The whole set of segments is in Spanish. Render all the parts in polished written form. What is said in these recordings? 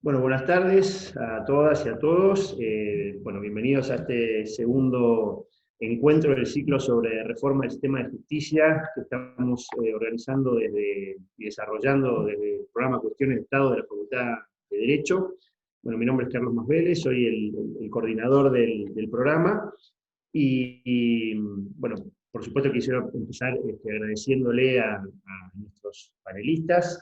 Bueno, buenas tardes a todas y a todos. Bueno, bienvenidos a este segundo encuentro del ciclo sobre reforma del sistema de justicia que estamos organizando y desarrollando desde el programa Cuestiones de Estado de la Facultad de Derecho. Bueno, mi nombre es Carlos Masvélez, soy el coordinador del programa bueno, por supuesto quisiera empezar agradeciéndole a nuestros panelistas,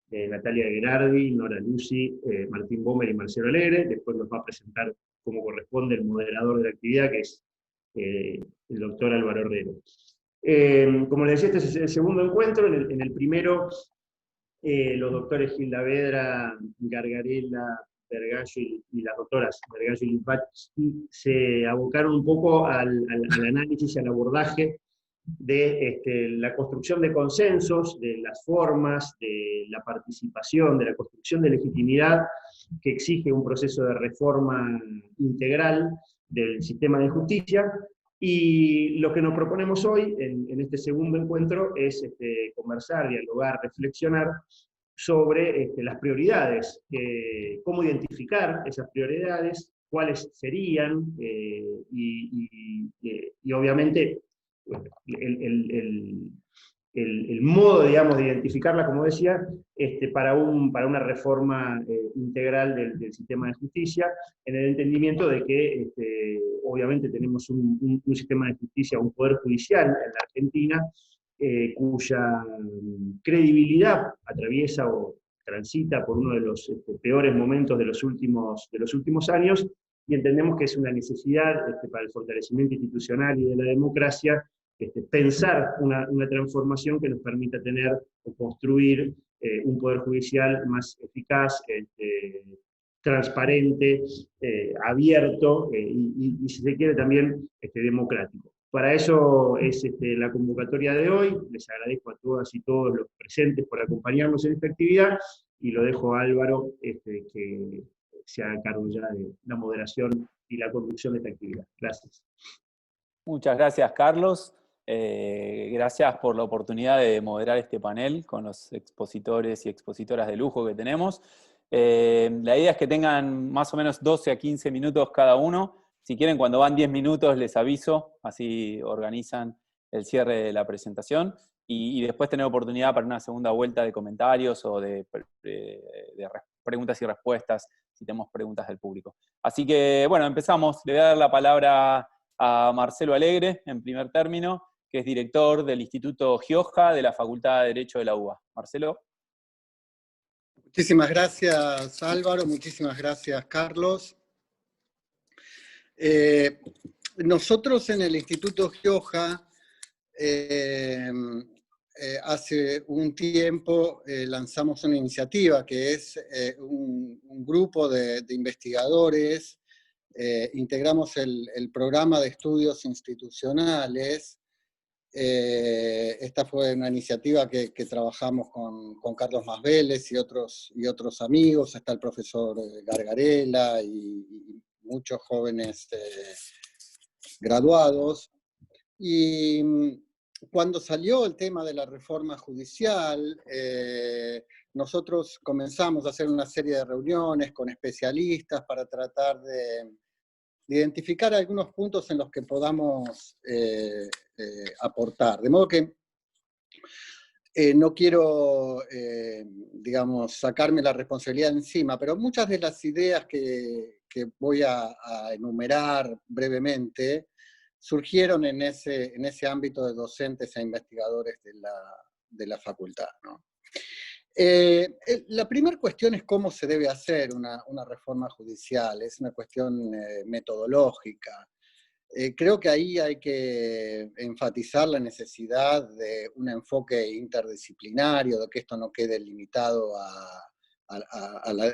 Natalia Gerardi, Nora Lucy, Martín Bomer y Marcelo Alegre. Después nos va a presentar como corresponde el moderador de la actividad, que es el doctor Álvaro Herrero. Como les decía, este es el segundo encuentro. En el primero, los doctores Gilda Vedra, Gargarella, Vergallo y las doctoras Vergallo y Limpachi se abocaron un poco al análisis y al abordaje de la construcción de consensos, de las formas, de la participación, de la construcción de legitimidad que exige un proceso de reforma integral del sistema de justicia. Y lo que nos proponemos hoy, en este segundo encuentro, es conversar, dialogar, reflexionar sobre las prioridades, cómo identificar esas prioridades, cuáles serían, y obviamente el, el, el, el modo, digamos, de identificarla, como decía, para una reforma integral del sistema de justicia, en el entendimiento de que obviamente tenemos un sistema de justicia, un poder judicial en la Argentina, cuya credibilidad atraviesa o transita por uno de los peores momentos de los últimos años, y entendemos que es una necesidad para el fortalecimiento institucional y de la democracia pensar una transformación que nos permita tener o construir un poder judicial más eficaz, transparente, abierto y, si se quiere, también democrático. Para eso es la convocatoria de hoy. Les agradezco a todas y todos los presentes por acompañarnos en esta actividad, y lo dejo a Álvaro que se haga cargo ya de la moderación y la conducción de esta actividad. Gracias. Muchas gracias, Carlos. Gracias por la oportunidad de moderar este panel con los expositores y expositoras de lujo que tenemos. La idea es que tengan más o menos 12 a 15 minutos cada uno. Si quieren, cuando van 10 minutos les aviso, así organizan el cierre de la presentación, y después tener oportunidad para una segunda vuelta de comentarios o de preguntas y respuestas, si tenemos preguntas del público. Así que, bueno, empezamos. Le voy a dar la palabra a Marcelo Alegre, en primer término, que es director del Instituto Gioja de la Facultad de Derecho de la UBA. Marcelo. Muchísimas gracias, Álvaro. Muchísimas gracias, Carlos. Nosotros en el Instituto Gioja hace un tiempo lanzamos una iniciativa que es un grupo de investigadores. Integramos el programa de estudios institucionales. Esta fue una iniciativa que trabajamos con Carlos Masvélez y otros amigos. Está el profesor Gargarella y muchos jóvenes graduados. Y cuando salió el tema de la reforma judicial, nosotros comenzamos a hacer una serie de reuniones con especialistas para tratar de identificar algunos puntos en los que podamos aportar. De modo que no quiero, digamos, sacarme la responsabilidad encima, pero muchas de las ideas que voy a enumerar brevemente surgieron en ese ámbito de docentes e investigadores de la facultad, ¿no? La primera cuestión es cómo se debe hacer una reforma judicial. Es una cuestión metodológica. Creo que ahí hay que enfatizar la necesidad de un enfoque interdisciplinario, de que esto no quede limitado a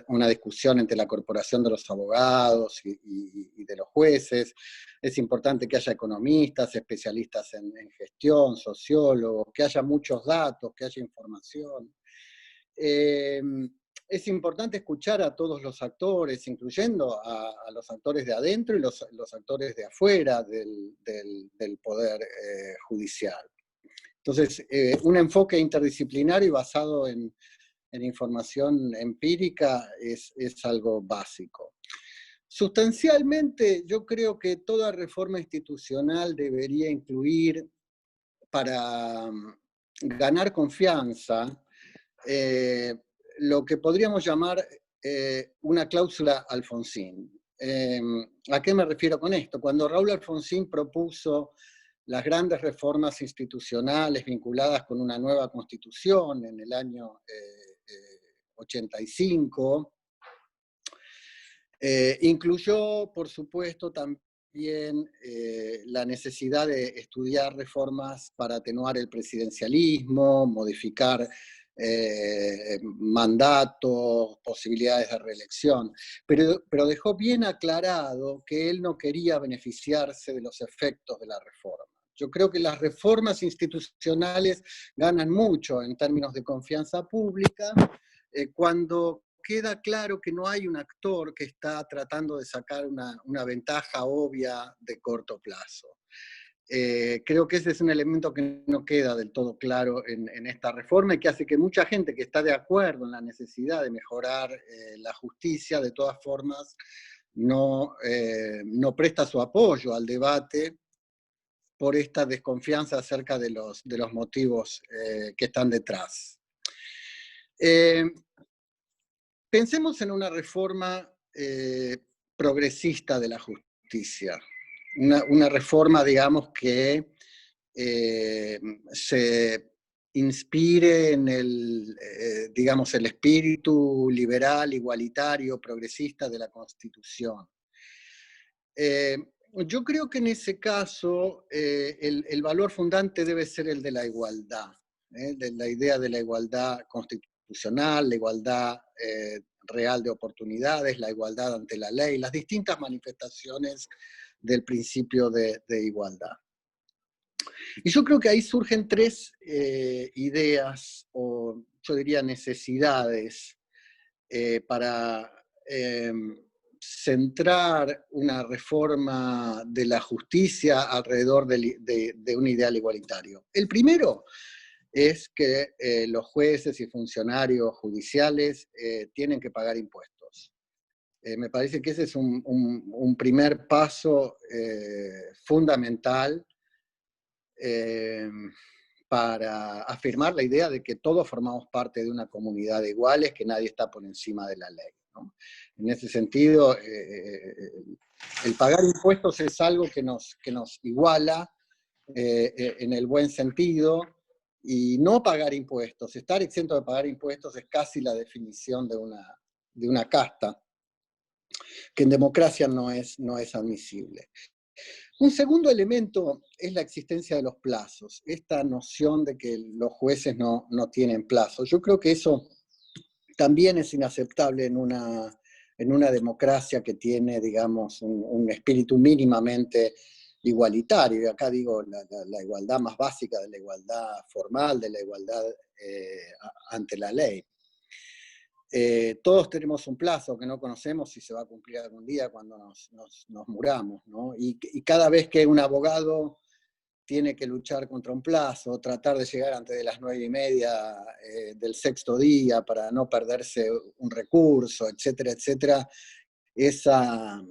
una discusión entre la corporación de los abogados y de los jueces. Es importante que haya economistas, especialistas en gestión, sociólogos, que haya muchos datos, que haya información. Es importante escuchar a todos los actores, incluyendo a los actores de adentro y los actores de afuera del poder judicial. Entonces, un enfoque interdisciplinario basado en en información empírica es algo básico. Sustancialmente, yo creo que toda reforma institucional debería incluir, para ganar confianza, lo que podríamos llamar una cláusula Alfonsín. ¿A qué me refiero con esto? Cuando Raúl Alfonsín propuso las grandes reformas institucionales vinculadas con una nueva constitución en el año 85, incluyó, por supuesto, también la necesidad de estudiar reformas para atenuar el presidencialismo, modificar mandatos, posibilidades de reelección, pero dejó bien aclarado que él no quería beneficiarse de los efectos de la reforma. Yo creo que las reformas institucionales ganan mucho en términos de confianza pública cuando queda claro que no hay un actor que está tratando de sacar una ventaja obvia de corto plazo. Creo que ese es un elemento que no queda del todo claro en esta reforma y que hace que mucha gente que está de acuerdo en la necesidad de mejorar la justicia, de todas formas, no presta su apoyo al debate por esta desconfianza acerca de los motivos que están detrás. Pensemos en una reforma progresista de la justicia. Una reforma, digamos, que se inspire en el espíritu liberal, igualitario, progresista de la Constitución. Yo creo que en ese caso el valor fundante debe ser el de la igualdad, de la idea de la igualdad constitucional, la igualdad real de oportunidades, la igualdad ante la ley, las distintas manifestaciones del principio de igualdad. Y yo creo que ahí surgen tres ideas, o yo diría necesidades, para centrar una reforma de la justicia alrededor de un ideal igualitario. El primero es que los jueces y funcionarios judiciales tienen que pagar impuestos. Me parece que ese es un primer paso fundamental para afirmar la idea de que todos formamos parte de una comunidad de iguales, que nadie está por encima de la ley, ¿no? En ese sentido, el pagar impuestos es algo que nos iguala en el buen sentido, y no pagar impuestos, estar exento de pagar impuestos es casi la definición de una casta, que en democracia no es admisible. Un segundo elemento es la existencia de los plazos, esta noción de que los jueces no tienen plazos. Yo creo que eso también es inaceptable en una democracia que tiene, digamos, un espíritu mínimamente igualitario. Y acá digo la igualdad más básica de la igualdad formal, de la igualdad ante la ley. Todos tenemos un plazo que no conocemos si se va a cumplir algún día cuando nos muramos, ¿no? Y cada vez que un abogado tiene que luchar contra un plazo, tratar de llegar antes de las 9:30 del sexto día para no perderse un recurso, etcétera, etcétera, esa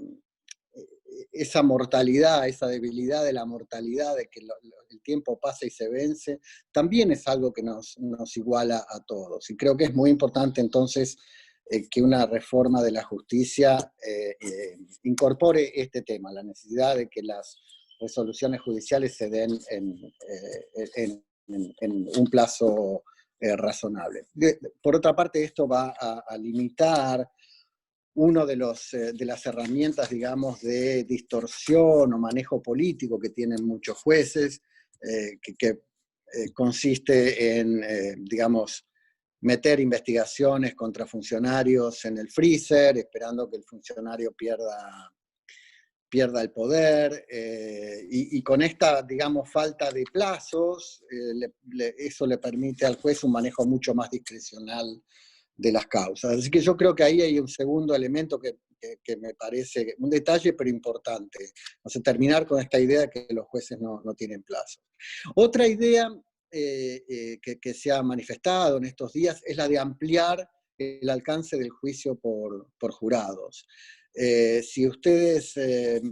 mortalidad, esa debilidad de la mortalidad, de que el tiempo pasa y se vence, también es algo que nos iguala a todos. Y creo que es muy importante entonces que una reforma de la justicia incorpore este tema, la necesidad de que las resoluciones judiciales se den en un plazo razonable. Por otra parte, esto va a limitar una de las herramientas, digamos, de distorsión o manejo político que tienen muchos jueces, que consiste en, digamos, meter investigaciones contra funcionarios en el freezer, esperando que el funcionario pierda el poder, y con esta, digamos, falta de plazos, eso le permite al juez un manejo mucho más discrecional de las causas. Así que yo creo que ahí hay un segundo elemento que me parece un detalle pero importante. O sea, terminar con esta idea de que los jueces no tienen plazo. Otra idea que se ha manifestado en estos días es la de ampliar el alcance del juicio por jurados. Si ustedes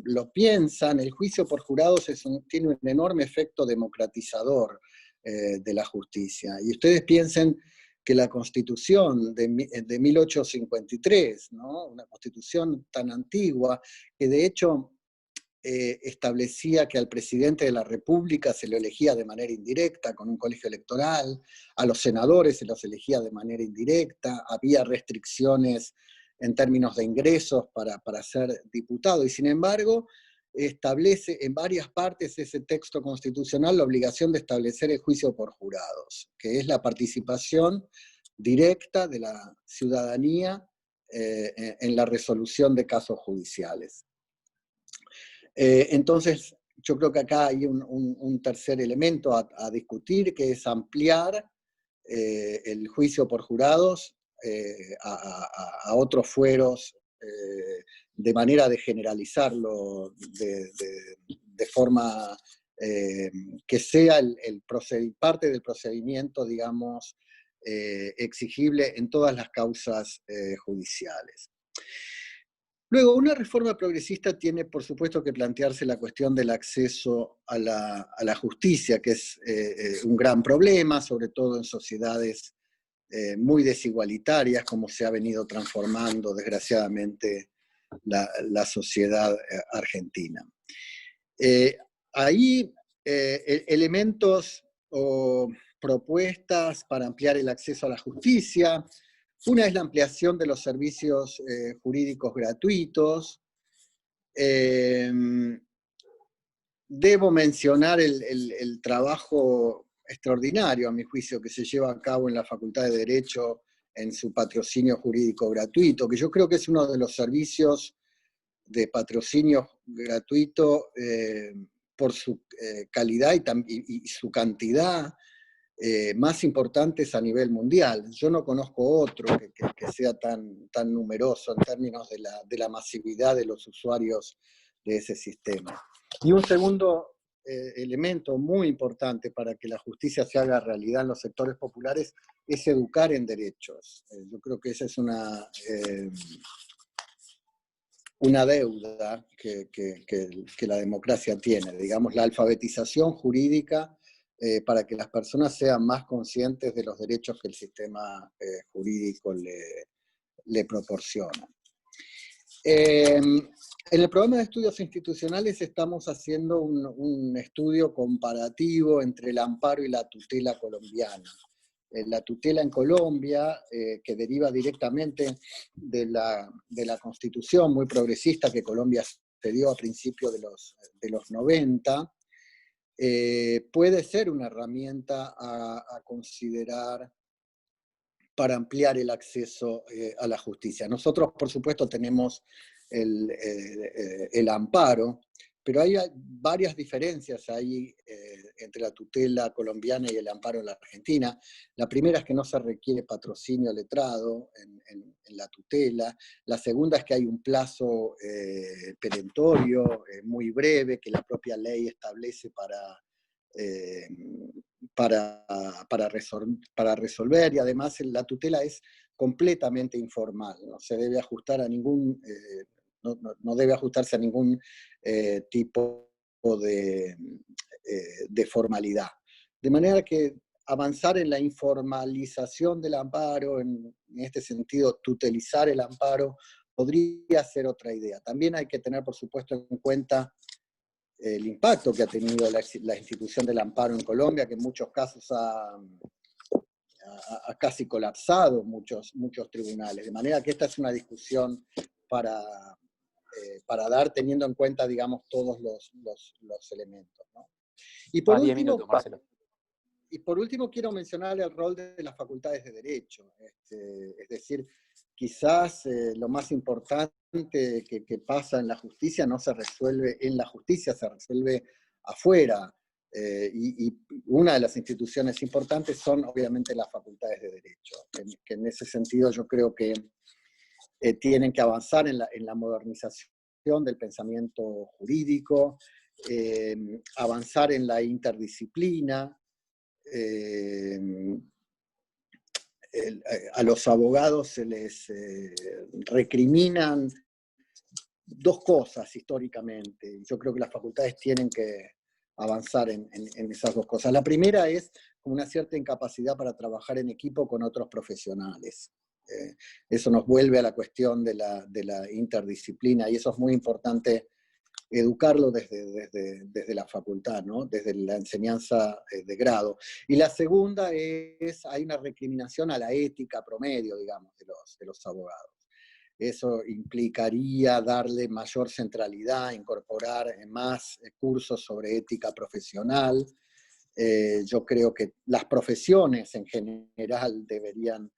lo piensan, el juicio por jurados tiene un enorme efecto democratizador de la justicia. Y ustedes piensen que la Constitución de 1853, ¿no? Una Constitución tan antigua, que de hecho establecía que al presidente de la República se lo elegía de manera indirecta, con un colegio electoral, a los senadores se los elegía de manera indirecta, había restricciones en términos de ingresos para ser diputado, y sin embargo establece en varias partes ese texto constitucional la obligación de establecer el juicio por jurados, que es la participación directa de la ciudadanía en la resolución de casos judiciales. Entonces, yo creo que acá hay un tercer elemento a discutir, que es ampliar el juicio por jurados a otros fueros, de manera de generalizarlo de forma que sea parte del procedimiento, digamos, exigible en todas las causas judiciales. Luego, una reforma progresista tiene, por supuesto, que plantearse la cuestión del acceso a la justicia, que es un gran problema, sobre todo en sociedades muy desigualitarias, como se ha venido transformando, desgraciadamente, la sociedad argentina. Ahí, elementos o propuestas para ampliar el acceso a la justicia. Una es la ampliación de los servicios jurídicos gratuitos. Debo mencionar el trabajo extraordinario, a mi juicio, que se lleva a cabo en la Facultad de Derecho en su patrocinio jurídico gratuito, que yo creo que es uno de los servicios de patrocinio gratuito por su calidad y su cantidad, más importantes a nivel mundial. Yo no conozco otro que sea tan numeroso en términos de la masividad de los usuarios de ese sistema. Y un segundo elemento muy importante para que la justicia se haga realidad en los sectores populares es educar en derechos. Yo creo que esa es una deuda que la democracia tiene, digamos, la alfabetización jurídica para que las personas sean más conscientes de los derechos que el sistema jurídico le proporciona. En el programa de estudios institucionales estamos haciendo un estudio comparativo entre el amparo y la tutela colombiana. La tutela en Colombia, que deriva directamente de la Constitución muy progresista que Colombia se dio a principios de los 90, puede ser una herramienta a considerar para ampliar el acceso a la justicia. Nosotros, por supuesto, tenemos el amparo, pero hay varias diferencias ahí entre la tutela colombiana y el amparo en la Argentina. La primera es que no se requiere patrocinio letrado en la tutela. La segunda es que hay un plazo perentorio muy breve que la propia ley establece para resolver, y además la tutela es completamente informal, no se debe ajustar a ningún... No debe ajustarse a ningún tipo de formalidad. De manera que avanzar en la informalización del amparo, en este sentido, tutelizar el amparo, podría ser otra idea. También hay que tener, por supuesto, en cuenta el impacto que ha tenido la institución del amparo en Colombia, que en muchos casos ha casi colapsado muchos tribunales. De manera que esta es una discusión para dar, teniendo en cuenta, digamos, todos los elementos, ¿no? Y por último, quiero mencionar el rol de las facultades de Derecho. Es decir, quizás lo más importante que pasa en la justicia no se resuelve en la justicia, se resuelve afuera. Y una de las instituciones importantes son, obviamente, las facultades de Derecho, que en ese sentido yo creo que tienen que avanzar en la modernización del pensamiento jurídico, avanzar en la interdisciplina, a los abogados se les recriminan dos cosas históricamente. Yo creo que las facultades tienen que avanzar en esas dos cosas. La primera es una cierta incapacidad para trabajar en equipo con otros profesionales. Eso nos vuelve a la cuestión de la interdisciplina, y eso es muy importante educarlo desde la facultad, ¿no? Desde la enseñanza de grado. Y la segunda hay una recriminación a la ética promedio, digamos, de los abogados. Eso implicaría darle mayor centralidad, incorporar más cursos sobre ética profesional. Yo creo que las profesiones en general deberían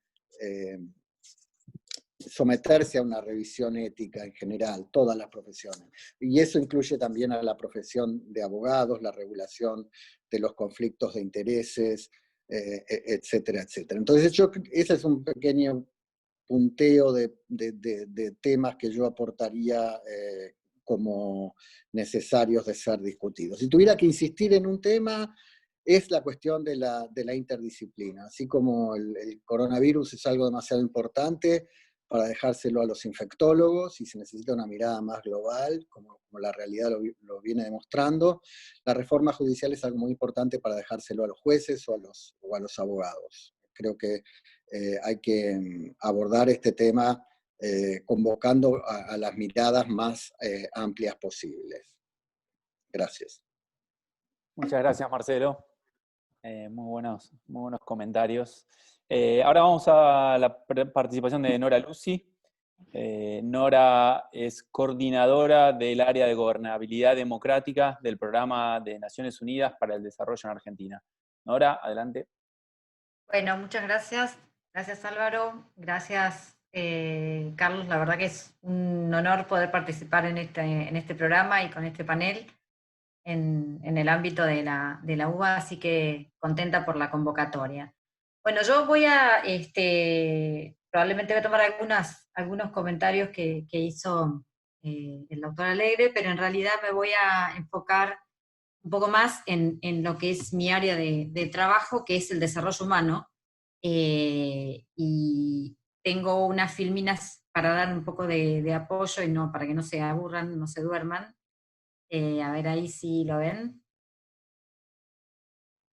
someterse a una revisión ética en general, todas las profesiones. Y eso incluye también a la profesión de abogados, la regulación de los conflictos de intereses, etcétera, etcétera. Entonces, ese es un pequeño punteo de temas que yo aportaría como necesarios de ser discutidos. Si tuviera que insistir en un tema, es la cuestión de la interdisciplina. Así como el coronavirus es algo demasiado importante para dejárselo a los infectólogos, y se necesita una mirada más global, como la realidad lo viene demostrando, la reforma judicial es algo muy importante para dejárselo a los jueces o a los abogados. Creo que hay que abordar este tema convocando a las miradas más amplias posibles. Gracias. Muchas gracias, Marcelo. Muy buenos comentarios. Ahora vamos a la participación de Nora Lucy. Nora es coordinadora del área de gobernabilidad democrática del Programa de Naciones Unidas para el Desarrollo en Argentina. Nora, adelante. Bueno, muchas gracias. Gracias, Álvaro. Gracias, Carlos. La verdad que es un honor poder participar en este programa y con este panel en el ámbito de la UBA, así que contenta por la convocatoria. Bueno, yo voy a, probablemente voy a tomar algunos comentarios que hizo el doctor Alegre, pero en realidad me voy a enfocar un poco más en lo que es mi área de trabajo, que es el desarrollo humano, y tengo unas filminas para dar un poco de apoyo y no para que no se aburran, no se duerman. A ver ahí si lo ven.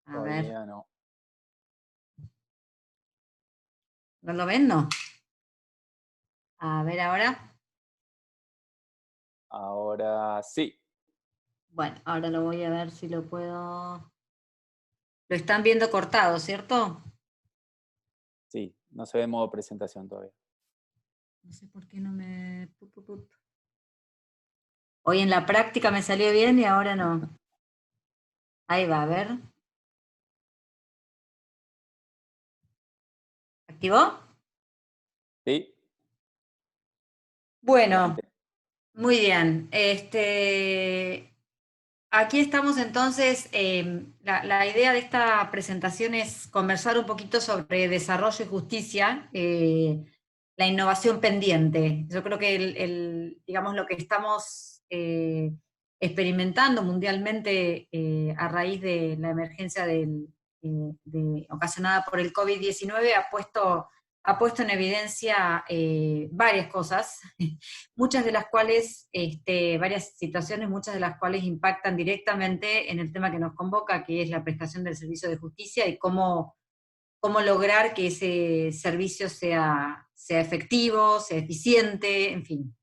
A ver. Todavía no. ¿No lo ven? No. A ver ahora. Ahora sí. Bueno, ahora lo voy a ver si lo puedo... Lo están viendo cortado, ¿cierto? Sí, no se ve en modo presentación todavía. No sé por qué no me... Hoy en la práctica me salió bien y ahora no. Ahí va, a ver. ¿Activó? Sí. Bueno, Adelante. muy bien. Aquí estamos entonces, la idea de esta presentación es conversar un poquito sobre desarrollo y justicia, la innovación pendiente. Yo creo que digamos, lo que estamos experimentando mundialmente a raíz de la emergencia ocasionada por el COVID-19 ha puesto en evidencia varias cosas, muchas de las cuales, varias situaciones, muchas de las cuales impactan directamente en el tema que nos convoca, que es la prestación del servicio de justicia y cómo lograr que ese servicio sea efectivo, sea eficiente, en fin.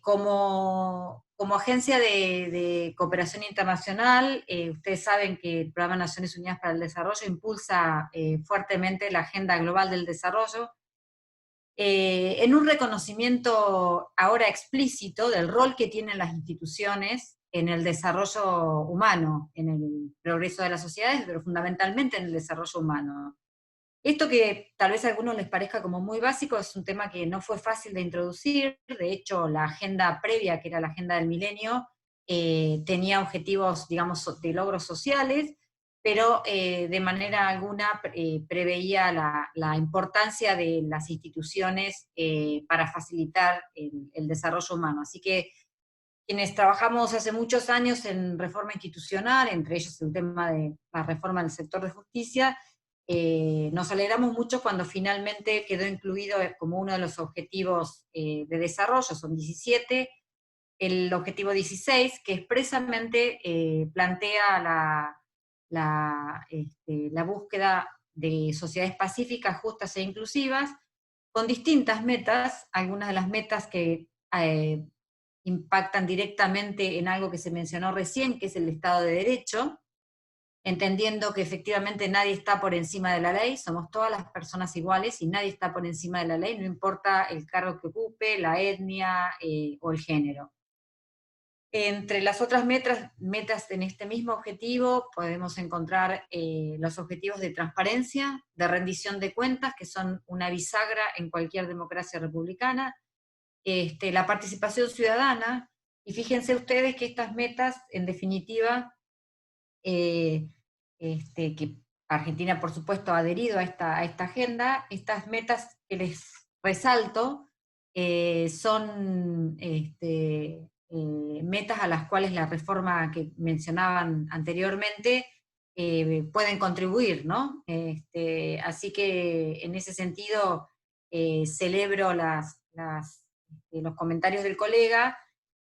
Como agencia de cooperación internacional, ustedes saben que el Programa de Naciones Unidas para el Desarrollo impulsa fuertemente la Agenda Global del Desarrollo, en un reconocimiento ahora explícito del rol que tienen las instituciones en el desarrollo humano, en el progreso de las sociedades, pero fundamentalmente en el desarrollo humano. Esto que tal vez a algunos les parezca como muy básico, es un tema que no fue fácil de introducir. De hecho, la agenda previa, que era la agenda del milenio, tenía objetivos, digamos, de logros sociales, pero de manera alguna preveía la importancia de las instituciones para facilitar el desarrollo humano. Así que quienes trabajamos hace muchos años en reforma institucional, entre ellos el tema de la reforma del sector de justicia, nos alegramos mucho cuando finalmente quedó incluido como uno de los objetivos de desarrollo, son 17, el objetivo 16, que expresamente plantea la búsqueda de sociedades pacíficas, justas e inclusivas, con distintas metas, algunas de las metas que impactan directamente en algo que se mencionó recién, que es el Estado de Derecho, entendiendo que efectivamente nadie está por encima de la ley, somos todas las personas iguales y nadie está por encima de la ley, no importa el cargo que ocupe, la etnia o el género. Entre las otras metas en este mismo objetivo podemos encontrar los objetivos de transparencia, de rendición de cuentas, que son una bisagra en cualquier democracia republicana, la participación ciudadana, y fíjense ustedes que estas metas, en definitiva, que Argentina, por supuesto, ha adherido a esta agenda, estas metas que les resalto son metas a las cuales la reforma que mencionaban anteriormente pueden contribuir, ¿no? Así que en ese sentido celebro los comentarios del colega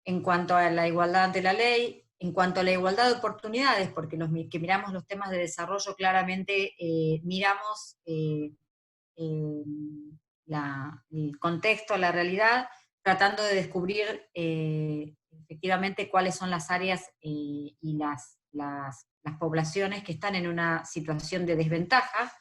en cuanto a la igualdad ante la ley, en cuanto a la igualdad de oportunidades, porque los que miramos los temas de desarrollo claramente miramos el contexto, la realidad, tratando de descubrir efectivamente cuáles son las áreas y las poblaciones que están en una situación de desventaja.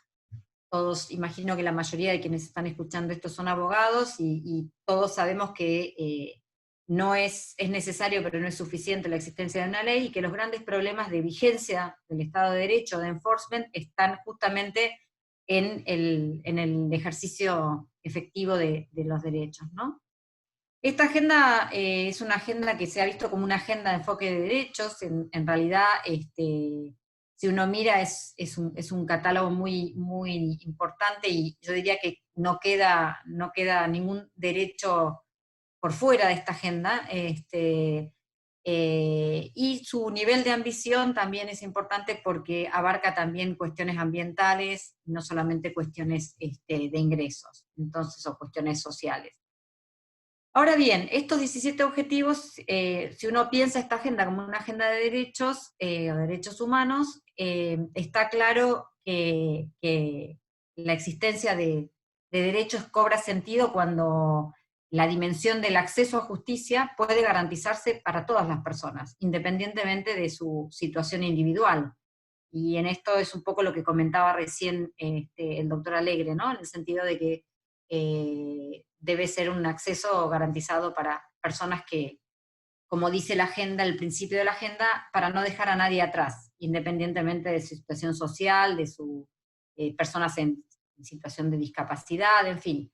Todos, imagino que la mayoría de quienes están escuchando esto son abogados y todos sabemos que no es necesario, pero no es suficiente la existencia de una ley, y que los grandes problemas de vigencia del Estado de Derecho, de enforcement, están justamente en el ejercicio efectivo de los derechos, ¿no? Esta agenda es una agenda que se ha visto como una agenda de enfoque de derechos. En realidad, si uno mira, es un catálogo muy, muy importante, y yo diría que no queda ningún derecho por fuera de esta agenda, y su nivel de ambición también es importante porque abarca también cuestiones ambientales, no solamente cuestiones de ingresos, entonces, o cuestiones sociales. Ahora bien, estos 17 objetivos, si uno piensa esta agenda como una agenda de derechos o derechos humanos, está claro que la existencia de derechos cobra sentido cuando la dimensión del acceso a justicia puede garantizarse para todas las personas, independientemente de su situación individual. Y en esto es un poco lo que comentaba recién el doctor Alegre, ¿no? En el sentido de que debe ser un acceso garantizado para personas que, como dice la agenda, el principio de la agenda, para no dejar a nadie atrás, independientemente de su situación social, de sus personas en situación de discapacidad, en fin.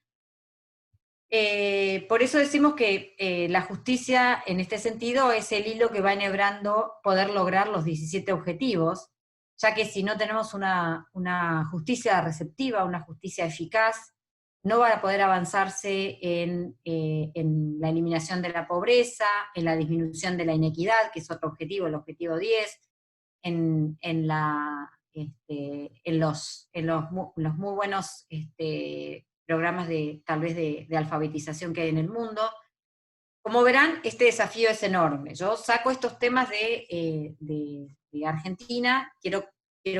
Por eso decimos que la justicia, en este sentido, es el hilo que va enhebrando poder lograr los 17 objetivos, ya que si no tenemos una justicia receptiva, una justicia eficaz, no va a poder avanzarse en la eliminación de la pobreza, en la disminución de la inequidad, que es otro objetivo, el objetivo 10, en los muy buenos programas tal vez de alfabetización que hay en el mundo. Como verán, este desafío es enorme. Yo saco estos temas de Argentina, quiero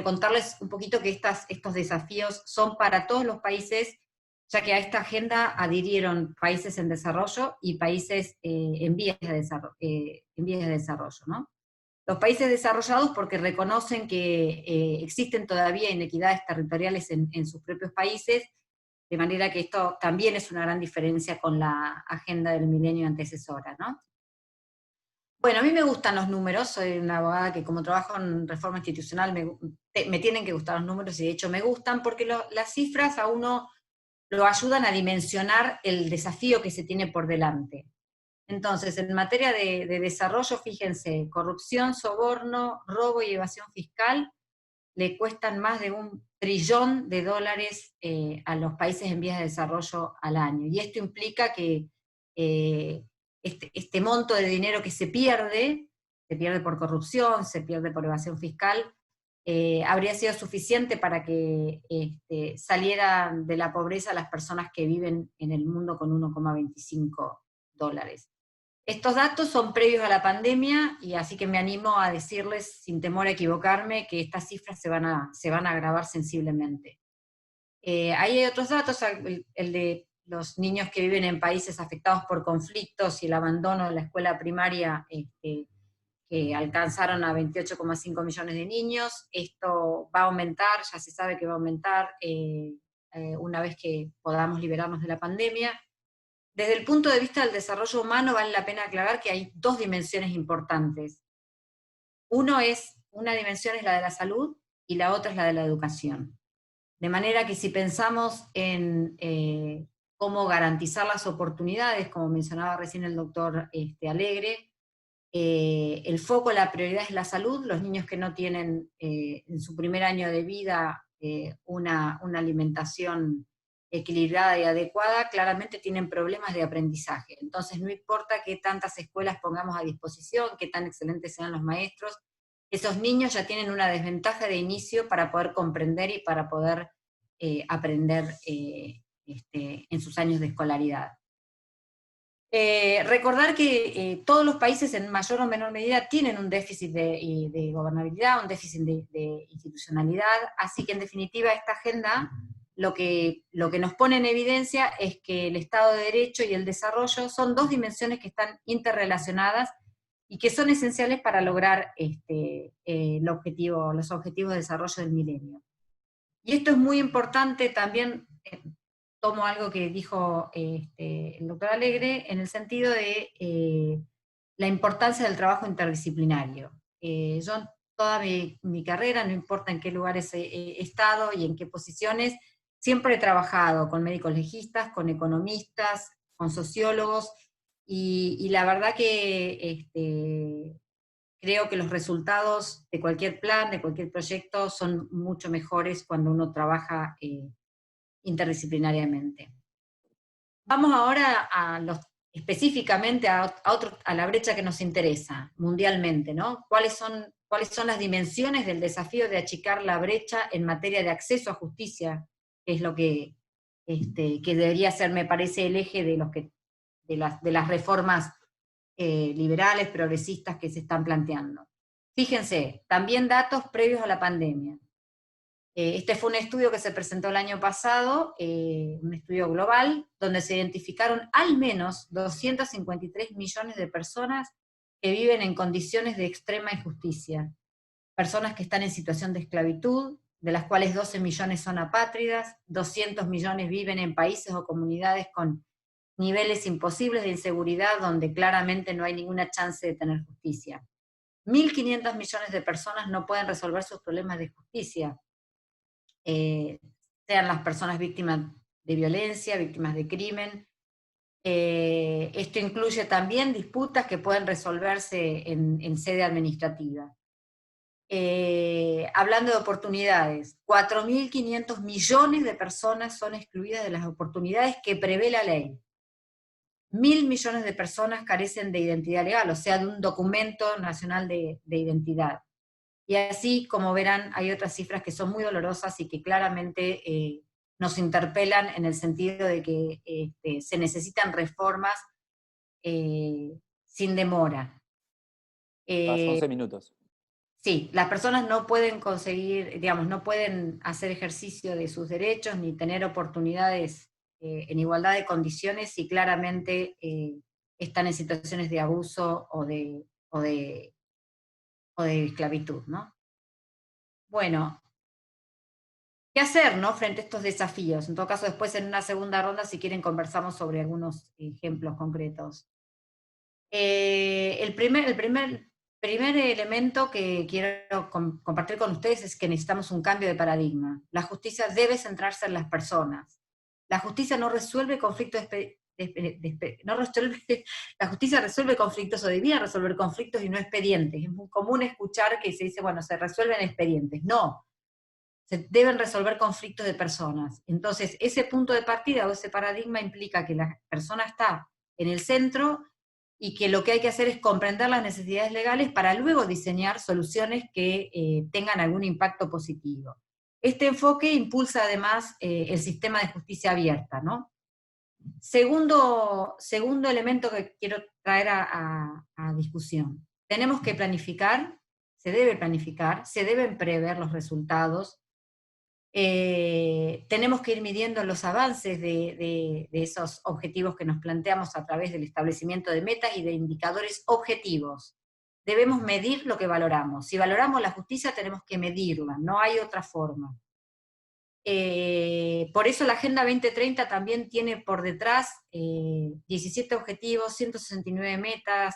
contarles un poquito que estos desafíos son para todos los países, ya que a esta agenda adhirieron países en desarrollo y países en vías de desarrollo, ¿no? Los países desarrollados porque reconocen que existen todavía inequidades territoriales en sus propios países, de manera que esto también es una gran diferencia con la agenda del milenio antecesora, ¿no? Bueno, a mí me gustan los números, soy una abogada que como trabajo en reforma institucional me tienen que gustar los números, y de hecho me gustan porque las cifras a uno lo ayudan a dimensionar el desafío que se tiene por delante. Entonces, en materia de desarrollo, fíjense, corrupción, soborno, robo y evasión fiscal le cuestan más de $1 trillón a los países en vías de desarrollo al año. Y esto implica que este monto de dinero que se pierde por corrupción, se pierde por evasión fiscal, habría sido suficiente para que salieran de la pobreza las personas que viven en el mundo con $1,25. Estos datos son previos a la pandemia, y así que me animo a decirles, sin temor a equivocarme, que estas cifras se van a agravar sensiblemente. Ahí hay otros datos, el de los niños que viven en países afectados por conflictos y el abandono de la escuela primaria, que alcanzaron a 28,5 millones de niños. Esto va a aumentar, ya se sabe que va a aumentar una vez que podamos liberarnos de la pandemia. Desde el punto de vista del desarrollo humano, vale la pena aclarar que hay dos dimensiones importantes. Una dimensión es la de la salud, y la otra es la de la educación. De manera que si pensamos en cómo garantizar las oportunidades, como mencionaba recién el doctor Alegre, el foco, la prioridad es la salud. Los niños que no tienen en su primer año de vida una alimentación equilibrada y adecuada, claramente tienen problemas de aprendizaje. Entonces no importa qué tantas escuelas pongamos a disposición, qué tan excelentes sean los maestros, esos niños ya tienen una desventaja de inicio para poder comprender y para poder aprender en sus años de escolaridad. Recordar que todos los países en mayor o menor medida tienen un déficit de gobernabilidad, un déficit de institucionalidad, así que en definitiva esta agenda lo que nos pone en evidencia es que el Estado de Derecho y el desarrollo son dos dimensiones que están interrelacionadas y que son esenciales para lograr los objetivos de desarrollo del milenio. Y esto es muy importante también. Tomo algo que dijo el doctor Alegre, en el sentido de la importancia del trabajo interdisciplinario. Yo toda mi carrera, no importa en qué lugares he estado y en qué posiciones, siempre he trabajado con médicos legistas, con economistas, con sociólogos, y la verdad que creo que los resultados de cualquier plan, de cualquier proyecto, son mucho mejores cuando uno trabaja interdisciplinariamente. Vamos ahora específicamente a la brecha que nos interesa mundialmente, ¿no? ¿Cuáles son las dimensiones del desafío de achicar la brecha en materia de acceso a justicia? Que es lo que debería ser, me parece, el eje de las reformas liberales, progresistas que se están planteando. Fíjense, también datos previos a la pandemia. Este fue un estudio que se presentó el año pasado, un estudio global, donde se identificaron al menos 253 millones de personas que viven en condiciones de extrema injusticia. Personas que están en situación de esclavitud, de las cuales 12 millones son apátridas, 200 millones viven en países o comunidades con niveles imposibles de inseguridad, donde claramente no hay ninguna chance de tener justicia. 1.500 millones de personas no pueden resolver sus problemas de justicia, sean las personas víctimas de violencia, víctimas de crimen. Esto incluye también disputas que pueden resolverse en sede administrativa. Hablando de oportunidades, 4.500 millones de personas son excluidas de las oportunidades que prevé la ley. 1.000 millones de personas carecen de identidad legal, o sea, de un documento nacional de identidad. Y así, como verán, hay otras cifras que son muy dolorosas y que claramente nos interpelan en el sentido de que se necesitan reformas sin demora. 11 minutos. Sí, las personas no pueden conseguir, digamos, no pueden hacer ejercicio de sus derechos ni tener oportunidades en igualdad de condiciones si claramente están en situaciones de abuso o de esclavitud, ¿no? Bueno, ¿qué hacer, no, frente a estos desafíos? En todo caso, después en una segunda ronda, si quieren, conversamos sobre algunos ejemplos concretos. El primer elemento que quiero compartir con ustedes es que necesitamos un cambio de paradigma. La justicia debe centrarse en las personas. La justicia no resuelve conflictos la justicia resuelve conflictos, o debería resolver conflictos y no expedientes. Es muy común escuchar que se dice, bueno, se resuelven expedientes. No, se deben resolver conflictos de personas. Entonces, ese punto de partida o ese paradigma implica que la persona está en el centro y que lo que hay que hacer es comprender las necesidades legales para luego diseñar soluciones que tengan algún impacto positivo. Este enfoque impulsa además el sistema de justicia abierta, ¿no? Segundo elemento que quiero traer a discusión. Tenemos que planificar, se deben prever los resultados, tenemos que ir midiendo los avances de esos objetivos que nos planteamos a través del establecimiento de metas y de indicadores objetivos. Debemos medir lo que valoramos. Si valoramos la justicia tenemos que medirla, no hay otra forma. Por eso la Agenda 2030 también tiene por detrás 17 objetivos, 169 metas,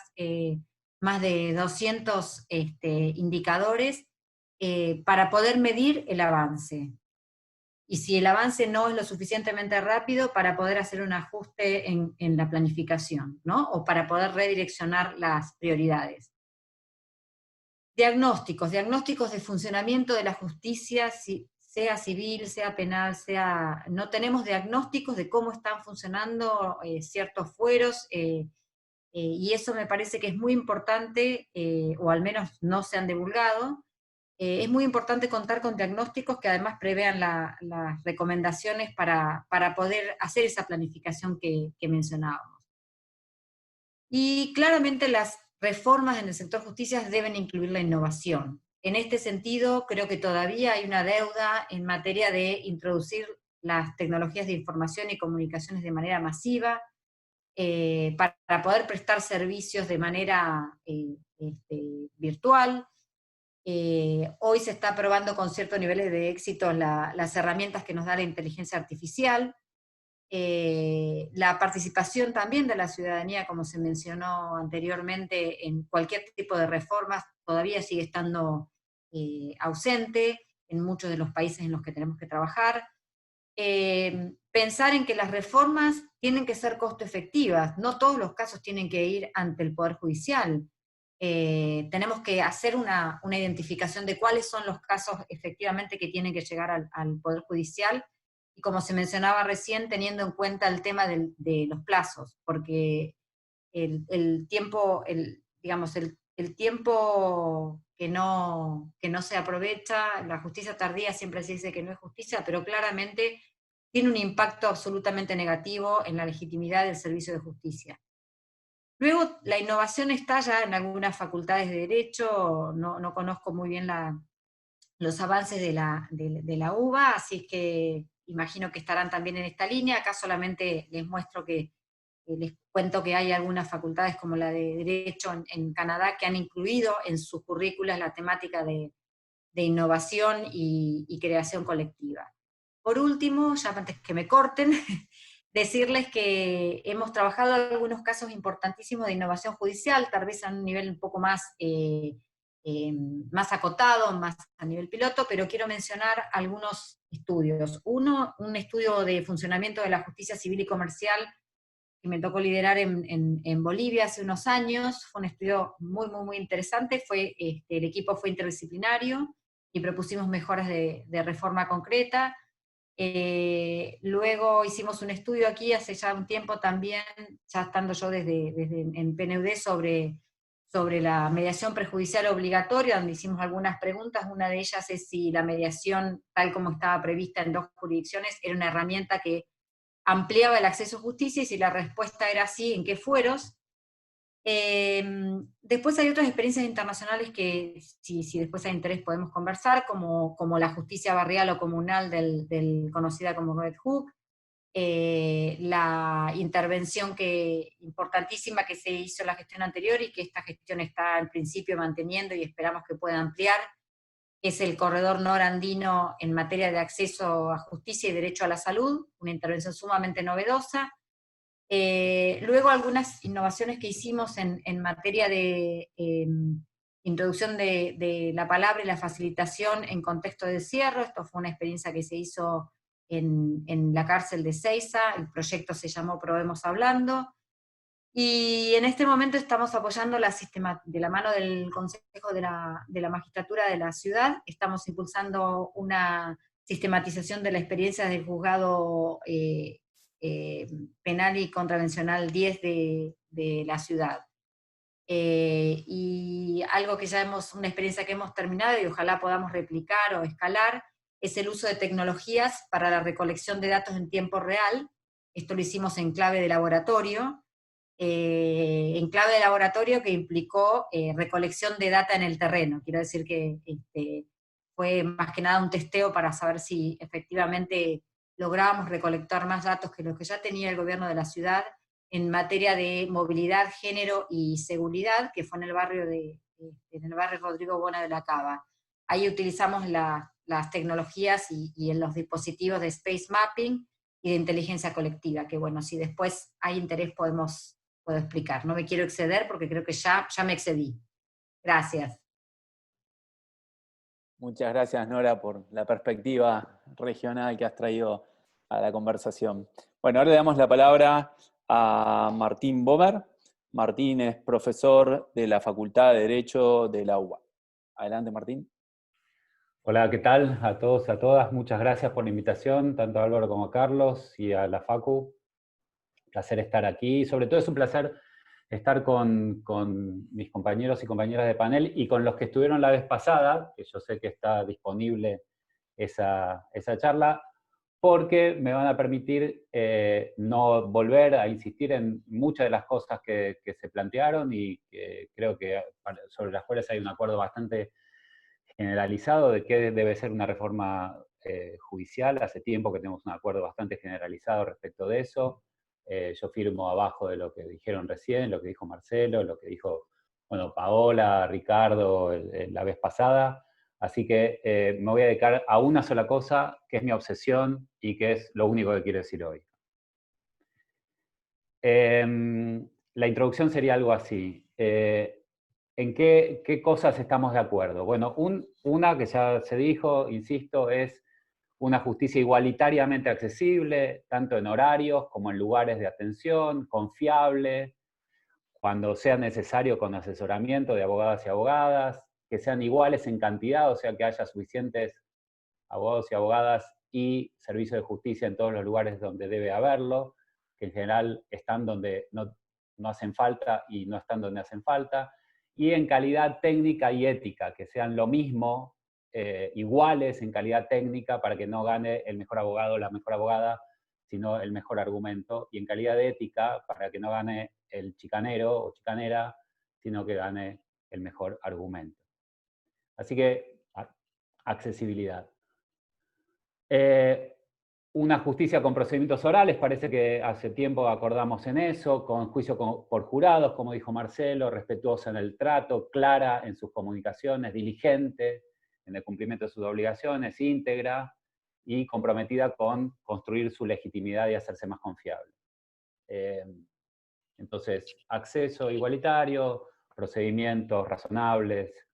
más de 200 indicadores para poder medir el avance. Y si el avance no es lo suficientemente rápido, para poder hacer un ajuste en la planificación, ¿no? O para poder redireccionar las prioridades. Diagnósticos de funcionamiento de la justicia, sea civil, sea penal, no tenemos diagnósticos de cómo están funcionando ciertos fueros, y eso me parece que es muy importante, o al menos no se han divulgado. Es muy importante contar con diagnósticos que además prevean las recomendaciones para poder hacer esa planificación que mencionábamos. Y claramente las reformas en el sector justicia deben incluir la innovación. En este sentido, creo que todavía hay una deuda en materia de introducir las tecnologías de información y comunicaciones de manera masiva, para poder prestar servicios de manera virtual. Hoy se está probando con ciertos niveles de éxito las herramientas que nos da la inteligencia artificial, la participación también de la ciudadanía, como se mencionó anteriormente, en cualquier tipo de reformas, todavía sigue estando ausente en muchos de los países en los que tenemos que trabajar. Pensar en que las reformas tienen que ser costo efectivas, no todos los casos tienen que ir ante el Poder Judicial. Tenemos que hacer una identificación de cuáles son los casos efectivamente que tienen que llegar al Poder Judicial, y como se mencionaba recién, teniendo en cuenta el tema de los plazos, porque el tiempo que no se aprovecha, la justicia tardía siempre se dice que no es justicia, pero claramente tiene un impacto absolutamente negativo en la legitimidad del servicio de justicia. Luego, la innovación está ya en algunas facultades de Derecho, no conozco muy bien los avances de la UBA, así que imagino que estarán también en esta línea. Acá solamente les muestro les cuento que hay algunas facultades como la de Derecho en Canadá que han incluido en sus currículas la temática de innovación y creación colectiva. Por último, ya antes que me corten, decirles que hemos trabajado algunos casos importantísimos de innovación judicial, tal vez a un nivel un poco más acotado, más a nivel piloto, pero quiero mencionar algunos estudios. Uno, un estudio de funcionamiento de la justicia civil y comercial que me tocó liderar en Bolivia hace unos años. Fue un estudio muy interesante, el equipo fue interdisciplinario y propusimos mejoras de reforma concreta. Luego hicimos un estudio aquí hace ya un tiempo también, ya estando yo desde en PNUD, sobre la mediación prejudicial obligatoria, donde hicimos algunas preguntas. Una de ellas es si la mediación, tal como estaba prevista en 2 jurisdicciones, era una herramienta que ampliaba el acceso a justicia, y si la respuesta era sí, ¿en qué fueros? Después hay otras experiencias internacionales que, si después hay interés, podemos conversar, como la justicia barrial o comunal conocida como Red Hook, la intervención importantísima que se hizo en la gestión anterior y que esta gestión está en principio manteniendo y esperamos que pueda ampliar, es el corredor norandino en materia de acceso a justicia y derecho a la salud, una intervención sumamente novedosa. Luego algunas innovaciones que hicimos en materia de introducción de la palabra y la facilitación en contexto de encierro. Esto fue una experiencia que se hizo en la cárcel de Seiza, el proyecto se llamó Probemos Hablando, y en este momento estamos apoyando de la mano del Consejo de la Magistratura de la Ciudad, estamos impulsando una sistematización de la experiencia del juzgado penal y contravencional 10 de la ciudad. y algo que ya una experiencia que hemos terminado y ojalá podamos replicar o escalar, es el uso de tecnologías para la recolección de datos en tiempo real. Esto lo hicimos en clave de laboratorio, que implicó recolección de data en el terreno. Quiero decir que fue más que nada un testeo para saber si efectivamente lográbamos recolectar más datos que los que ya tenía el gobierno de la ciudad en materia de movilidad, género y seguridad, que fue en el barrio Rodrigo Bona de la Cava. Ahí utilizamos las tecnologías y en los dispositivos de space mapping y de inteligencia colectiva, que bueno, si después hay interés puedo explicar. No me quiero exceder porque creo que ya me excedí. Gracias. Muchas gracias, Nora, por la perspectiva regional que has traído a la conversación. Bueno, ahora le damos la palabra a Martín Bomer. Martín es profesor de la Facultad de Derecho de la UBA. Adelante, Martín. Hola, ¿qué tal? A todos, a todas. Muchas gracias por la invitación, tanto a Álvaro como a Carlos y a la Facu. Un placer estar aquí. Sobre todo es un placer estar con mis compañeros y compañeras de panel y con los que estuvieron la vez pasada, que yo sé que está disponible esa charla, porque me van a permitir no volver a insistir en muchas de las cosas que se plantearon y que creo que sobre las cuales hay un acuerdo bastante generalizado de qué debe ser una reforma judicial. Hace tiempo que tenemos un acuerdo bastante generalizado respecto de eso. Yo firmo abajo de lo que dijeron recién, lo que dijo Marcelo, lo que dijo Paola, Ricardo la vez pasada. Así que me voy a dedicar a una sola cosa, que es mi obsesión y que es lo único que quiero decir hoy. La introducción sería algo así. ¿En qué cosas estamos de acuerdo? Bueno, una que ya se dijo, insisto, es una justicia igualitariamente accesible, tanto en horarios como en lugares de atención, confiable, cuando sea necesario con asesoramiento de abogadas y abogadas, que sean iguales en cantidad, o sea, que haya suficientes abogados y abogadas y servicio de justicia en todos los lugares donde debe haberlo, que en general están donde no hacen falta y no están donde hacen falta, y en calidad técnica y ética, que sean lo mismo, iguales en calidad técnica, para que no gane el mejor abogado o la mejor abogada, sino el mejor argumento, y en calidad de ética, para que no gane el chicanero o chicanera, sino que gane el mejor argumento. Así que, accesibilidad. Una justicia con procedimientos orales, parece que hace tiempo acordamos en eso, con juicio por jurados, como dijo Marcelo, respetuosa en el trato, clara en sus comunicaciones, diligente en el cumplimiento de sus obligaciones, íntegra y comprometida con construir su legitimidad y hacerse más confiable. Entonces, acceso igualitario, procedimientos razonables.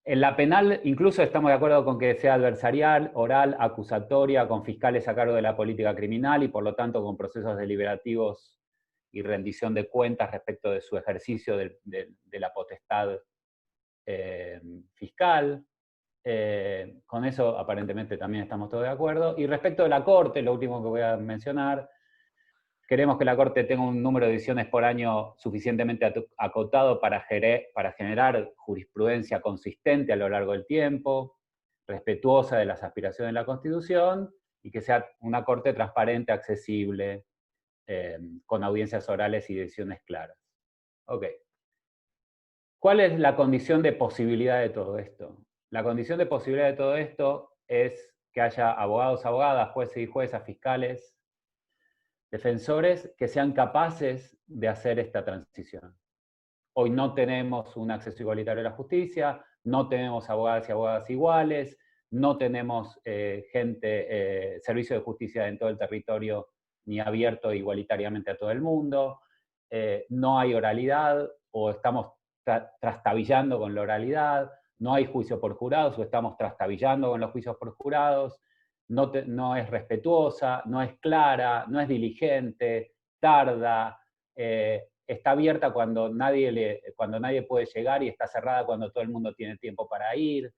En la penal incluso estamos de acuerdo con que sea adversarial, oral, acusatoria, con fiscales a cargo de la política criminal y por lo tanto con procesos deliberativos y rendición de cuentas respecto de su ejercicio de la potestad fiscal. Con eso aparentemente también estamos todos de acuerdo. Y respecto de la Corte, lo último que voy a mencionar, queremos que la Corte tenga un número de ediciones por año suficientemente acotado para generar jurisprudencia consistente a lo largo del tiempo, respetuosa de las aspiraciones de la Constitución, y que sea una Corte transparente, accesible, con audiencias orales y decisiones claras. Ok. ¿Cuál es la condición de posibilidad de todo esto? La condición de posibilidad de todo esto es que haya abogados, abogadas, jueces y juezas, fiscales, defensores que sean capaces de hacer esta transición. Hoy no tenemos un acceso igualitario a la justicia, no tenemos abogadas y abogadas iguales, no tenemos servicio de justicia en todo el territorio ni abierto igualitariamente a todo el mundo, no hay oralidad o estamos trastabillando con la oralidad, no hay juicio por jurados o estamos trastabillando con los juicios por jurados, no es respetuosa, no es clara, no es diligente, tarda, está abierta cuando nadie puede llegar y está cerrada cuando todo el mundo tiene tiempo para ir.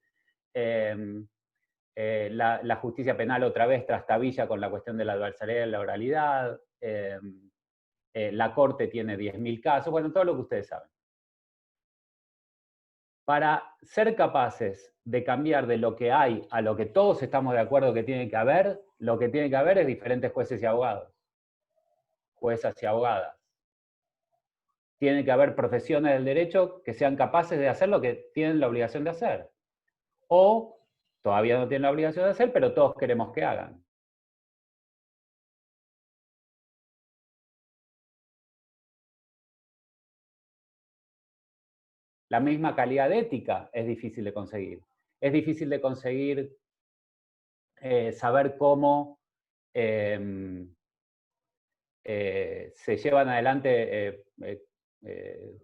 La justicia penal otra vez trastabilla con la cuestión de la adversariedad y la oralidad. la Corte tiene 10.000 casos, bueno, todo lo que ustedes saben. Para ser capaces de cambiar de lo que hay a lo que todos estamos de acuerdo que tiene que haber, lo que tiene que haber es diferentes jueces y abogados, juezas y abogadas. Tiene que haber profesiones del derecho que sean capaces de hacer lo que tienen la obligación de hacer. O todavía no tienen la obligación de hacer, pero todos queremos que hagan. La misma calidad de ética es difícil de conseguir. Es difícil de conseguir saber cómo se llevan adelante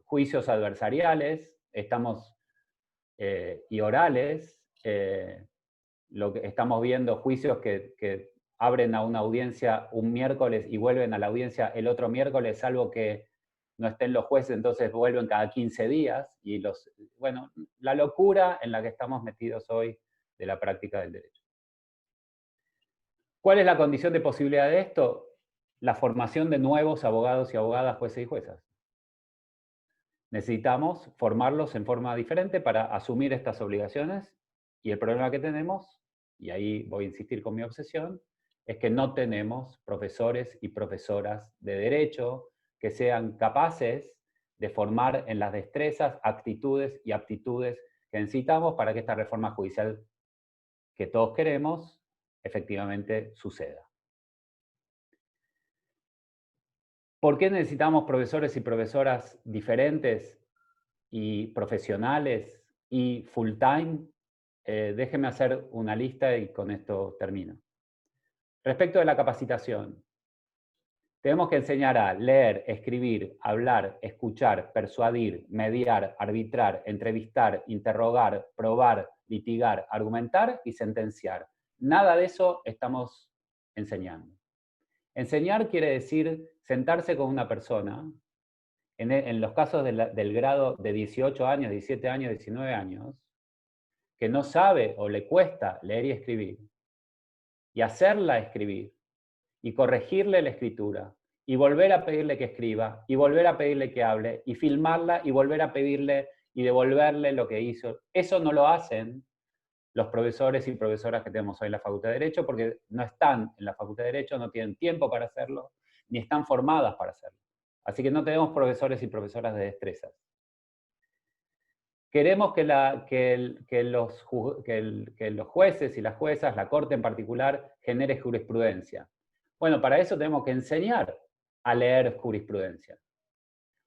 juicios adversariales, y orales. Lo que estamos viendo, juicios que abren a una audiencia un miércoles y vuelven a la audiencia el otro miércoles, salvo que no estén los jueces, entonces vuelven cada 15 días. Y bueno, la locura en la que estamos metidos hoy de la práctica del derecho. ¿Cuál es la condición de posibilidad de esto? La formación de nuevos abogados y abogadas, jueces y juezas. Necesitamos formarlos en forma diferente para asumir estas obligaciones, y el problema que tenemos, y ahí voy a insistir con mi obsesión, es que no tenemos profesores y profesoras de derecho que sean capaces de formar en las destrezas, actitudes y aptitudes que necesitamos para que esta reforma judicial que todos queremos efectivamente suceda. ¿Por qué necesitamos profesores y profesoras diferentes y profesionales y full time? Déjenme hacer una lista y con esto termino. Respecto de la capacitación, tenemos que enseñar a leer, escribir, hablar, escuchar, persuadir, mediar, arbitrar, entrevistar, interrogar, probar, litigar, argumentar y sentenciar. Nada de eso estamos enseñando. Enseñar quiere decir sentarse con una persona, en los casos del grado de 18 años, 17 años, 19 años, que no sabe o le cuesta leer y escribir, y hacerla escribir, y corregirle la escritura, y volver a pedirle que escriba, y volver a pedirle que hable, y filmarla, y volver a pedirle y devolverle lo que hizo. Eso no lo hacen los profesores y profesoras que tenemos hoy en la Facultad de Derecho, porque no están en la Facultad de Derecho, no tienen tiempo para hacerlo, ni están formadas para hacerlo. Así que no tenemos profesores y profesoras de destrezas. Queremos que los jueces y las juezas, la Corte en particular, genere jurisprudencia. Bueno, para eso tenemos que enseñar a leer jurisprudencia.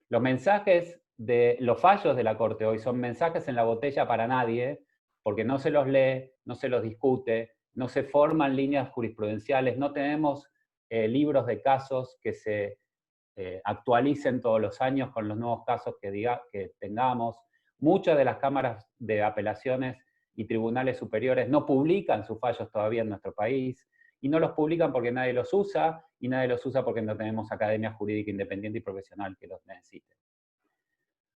Los mensajes de los fallos de la Corte hoy son mensajes en la botella para nadie, porque no se los lee, no se los discute, no se forman líneas jurisprudenciales, no tenemos libros de casos que se actualicen todos los años con los nuevos casos que tengamos. Muchas de las cámaras de apelaciones y tribunales superiores no publican sus fallos todavía en nuestro país, y no los publican porque nadie los usa, y nadie los usa porque no tenemos academia jurídica independiente y profesional que los necesite.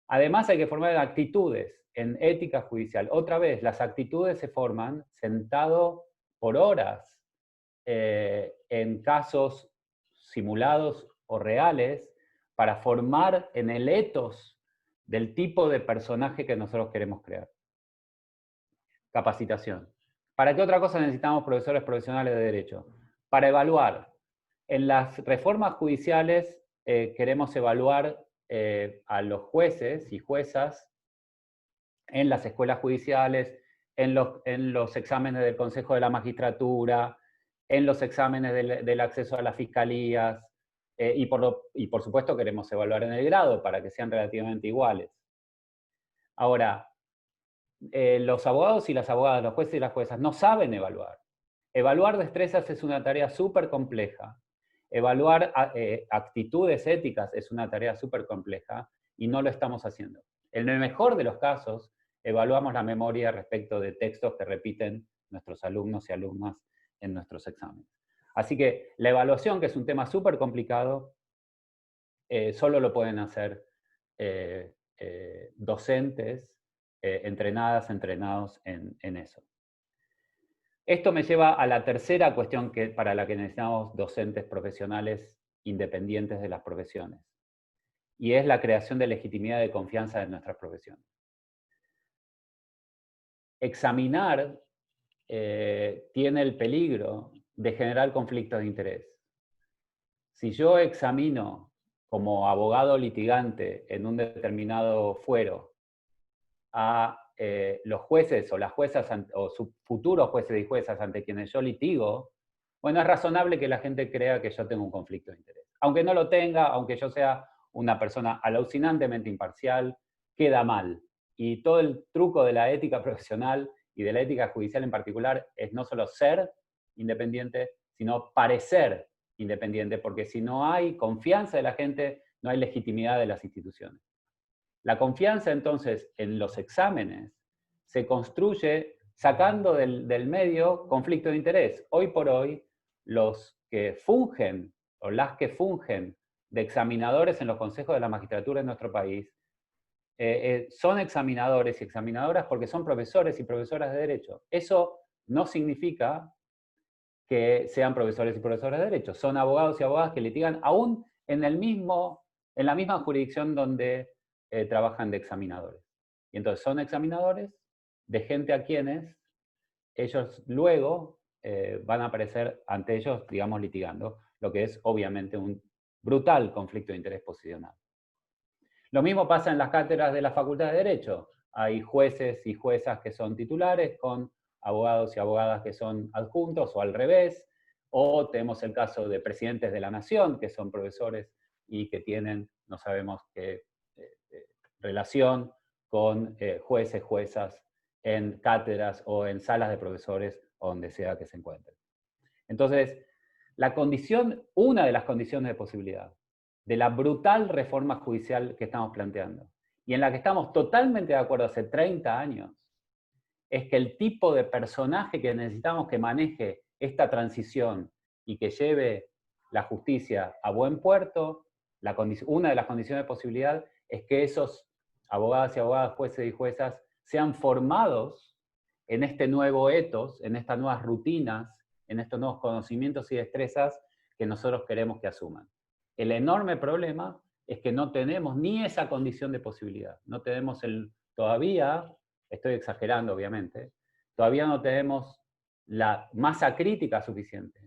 Además hay que formar en actitudes, en ética judicial. Otra vez, las actitudes se forman sentado por horas en casos simulados o reales para formar en el ethos del tipo de personaje que nosotros queremos crear. Capacitación. ¿Para qué otra cosa necesitamos profesores profesionales de derecho? Para evaluar. En las reformas judiciales queremos evaluar a los jueces y juezas en las escuelas judiciales, en los exámenes del Consejo de la Magistratura, en los exámenes del acceso a las fiscalías, y por supuesto queremos evaluar en el grado para que sean relativamente iguales. Ahora, los abogados y las abogadas, los jueces y las juezas no saben evaluar. Evaluar destrezas es una tarea súper compleja. Evaluar actitudes éticas es una tarea súper compleja y no lo estamos haciendo. En el mejor de los casos, evaluamos la memoria respecto de textos que repiten nuestros alumnos y alumnas en nuestros exámenes. Así que la evaluación, que es un tema súper complicado, solo lo pueden hacer docentes entrenados en eso. Esto me lleva a la tercera cuestión para la que necesitamos docentes profesionales independientes de las profesiones. Y es la creación de legitimidad y de confianza en nuestras profesiones. Examinar tiene el peligro de generar conflictos de interés. Si yo examino como abogado litigante en un determinado fuero a los jueces o las juezas o sus futuros jueces y juezas ante quienes yo litigo, bueno, es razonable que la gente crea que yo tengo un conflicto de interés. Aunque no lo tenga, aunque yo sea una persona alucinantemente imparcial, queda mal. Y todo el truco de la ética profesional y de la ética judicial en particular es no solo ser independiente, sino parecer independiente, porque si no hay confianza de la gente, no hay legitimidad de las instituciones. La confianza entonces en los exámenes se construye sacando del medio conflicto de interés. Hoy por hoy, los que fungen o las que fungen de examinadores en los consejos de la magistratura en nuestro país son examinadores y examinadoras porque son profesores y profesoras de derecho. Eso no significa que sean profesores y profesoras de derecho. Son abogados y abogadas que litigan aún en la misma jurisdicción donde trabajan de examinadores. Y entonces son examinadores de gente a quienes ellos luego van a aparecer ante ellos, digamos, litigando, lo que es obviamente un brutal conflicto de interés posicional. Lo mismo pasa en las cátedras de la Facultad de Derecho. Hay jueces y juezas que son titulares con abogados y abogadas que son adjuntos o al revés, o tenemos el caso de presidentes de la nación que son profesores y que tienen, no sabemos qué relación con jueces, juezas en cátedras o en salas de profesores o donde sea que se encuentren. Entonces, una de las condiciones de posibilidad de la brutal reforma judicial que estamos planteando, y en la que estamos totalmente de acuerdo hace 30 años, es que el tipo de personaje que necesitamos que maneje esta transición y que lleve la justicia a buen puerto, una de las condiciones de posibilidad es que esos abogados y abogadas, jueces y juezas, sean formados en este nuevo ethos, en estas nuevas rutinas, en estos nuevos conocimientos y destrezas que nosotros queremos que asuman. El enorme problema es que no tenemos ni esa condición de posibilidad. No tenemos todavía, estoy exagerando obviamente, todavía no tenemos la masa crítica suficiente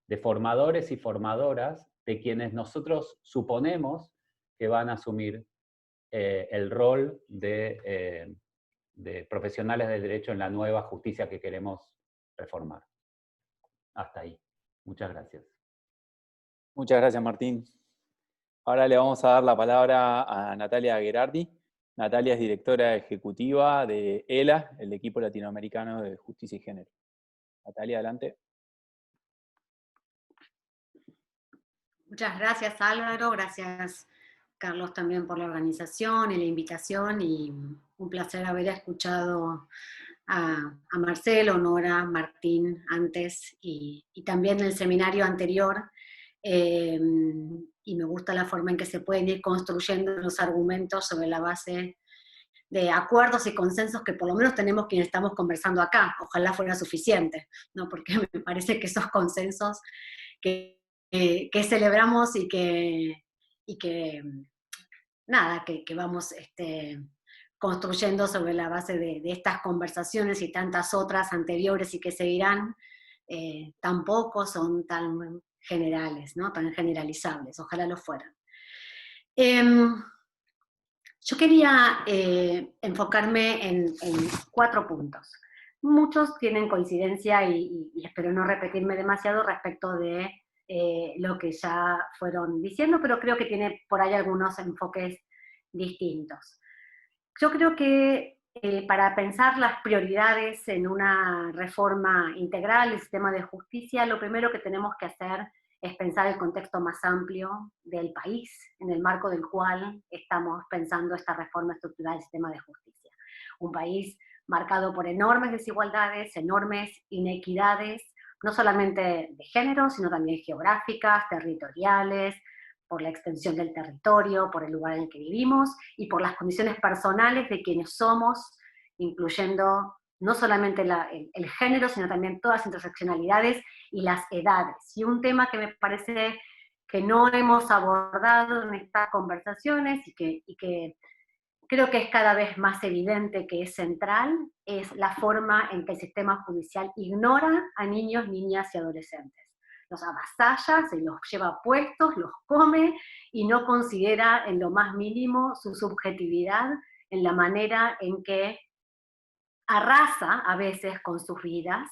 de formadores y formadoras de quienes nosotros suponemos que van a asumir el rol de profesionales del derecho en la nueva justicia que queremos reformar. Hasta ahí. Muchas gracias. Muchas gracias, Martín. Ahora le vamos a dar la palabra a Natalia Gherardi. Natalia es directora ejecutiva de ELA, el equipo latinoamericano de justicia y género. Natalia, adelante. Muchas gracias, Álvaro. Gracias, Carlos, también por la organización y la invitación. Y un placer haber escuchado a Marcelo, Nora, Martín antes y también el seminario anterior. Y me gusta la forma en que se pueden ir construyendo los argumentos sobre la base de acuerdos y consensos que por lo menos tenemos quienes estamos conversando acá. Ojalá fuera suficiente, ¿no? Porque me parece que esos consensos que celebramos y que vamos construyendo sobre la base de estas conversaciones y tantas otras anteriores y que seguirán, tampoco son tan generales, ¿no? Tan generalizables, ojalá lo fueran. Yo quería enfocarme en 4 puntos. Muchos tienen coincidencia y espero no repetirme demasiado respecto de lo que ya fueron diciendo, pero creo que tiene por ahí algunos enfoques distintos. Yo creo que para pensar las prioridades en una reforma integral del sistema de justicia, lo primero que tenemos que hacer es pensar el contexto más amplio del país, en el marco del cual estamos pensando esta reforma estructural del sistema de justicia. Un país marcado por enormes desigualdades, enormes inequidades, no solamente de género, sino también geográficas, territoriales, por la extensión del territorio, por el lugar en el que vivimos y por las condiciones personales de quienes somos, incluyendo no solamente el género, sino también todas las interseccionalidades y las edades. Y un tema que me parece que no hemos abordado en estas conversaciones y que creo que es cada vez más evidente que es central, es la forma en que el sistema judicial ignora a niños, niñas y adolescentes. Los avasalla, se los lleva puestos, los come y no considera en lo más mínimo su subjetividad en la manera en que arrasa a veces con sus vidas,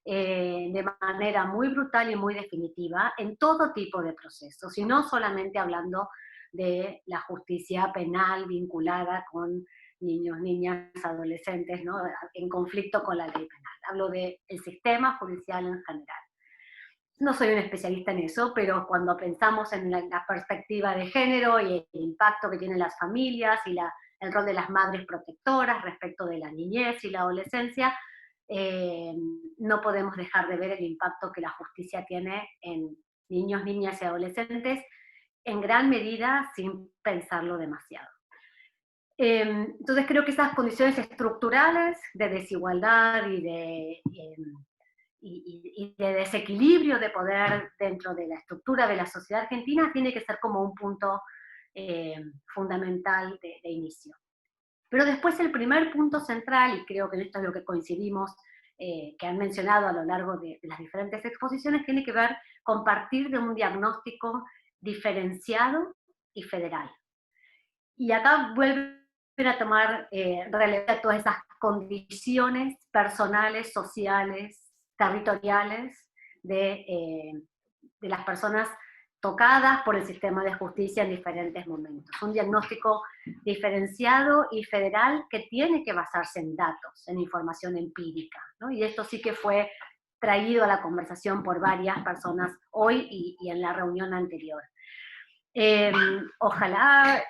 de manera muy brutal y muy definitiva en todo tipo de procesos, y no solamente hablando de la justicia penal vinculada con niños, niñas, adolescentes, ¿no?, en conflicto con la ley penal. Hablo del sistema judicial en general. No soy un especialista en eso, pero cuando pensamos en la perspectiva de género y el impacto que tienen las familias y el rol de las madres protectoras respecto de la niñez y la adolescencia, no podemos dejar de ver el impacto que la justicia tiene en niños, niñas y adolescentes, en gran medida sin pensarlo demasiado. Entonces creo que esas condiciones estructurales de desigualdad y de desequilibrio de poder dentro de la estructura de la sociedad argentina tiene que ser como un punto fundamental de inicio. Pero después el primer punto central, y creo que en esto es lo que coincidimos, que han mencionado a lo largo de las diferentes exposiciones, tiene que ver con partir de un diagnóstico diferenciado y federal. Y acá vuelven a tomar relevancia todas esas condiciones personales, sociales, territoriales de las personas tocadas por el sistema de justicia en diferentes momentos. Un diagnóstico diferenciado y federal que tiene que basarse en datos, en información empírica, ¿no? Y esto sí que fue traído a la conversación por varias personas hoy y en la reunión anterior. Ojalá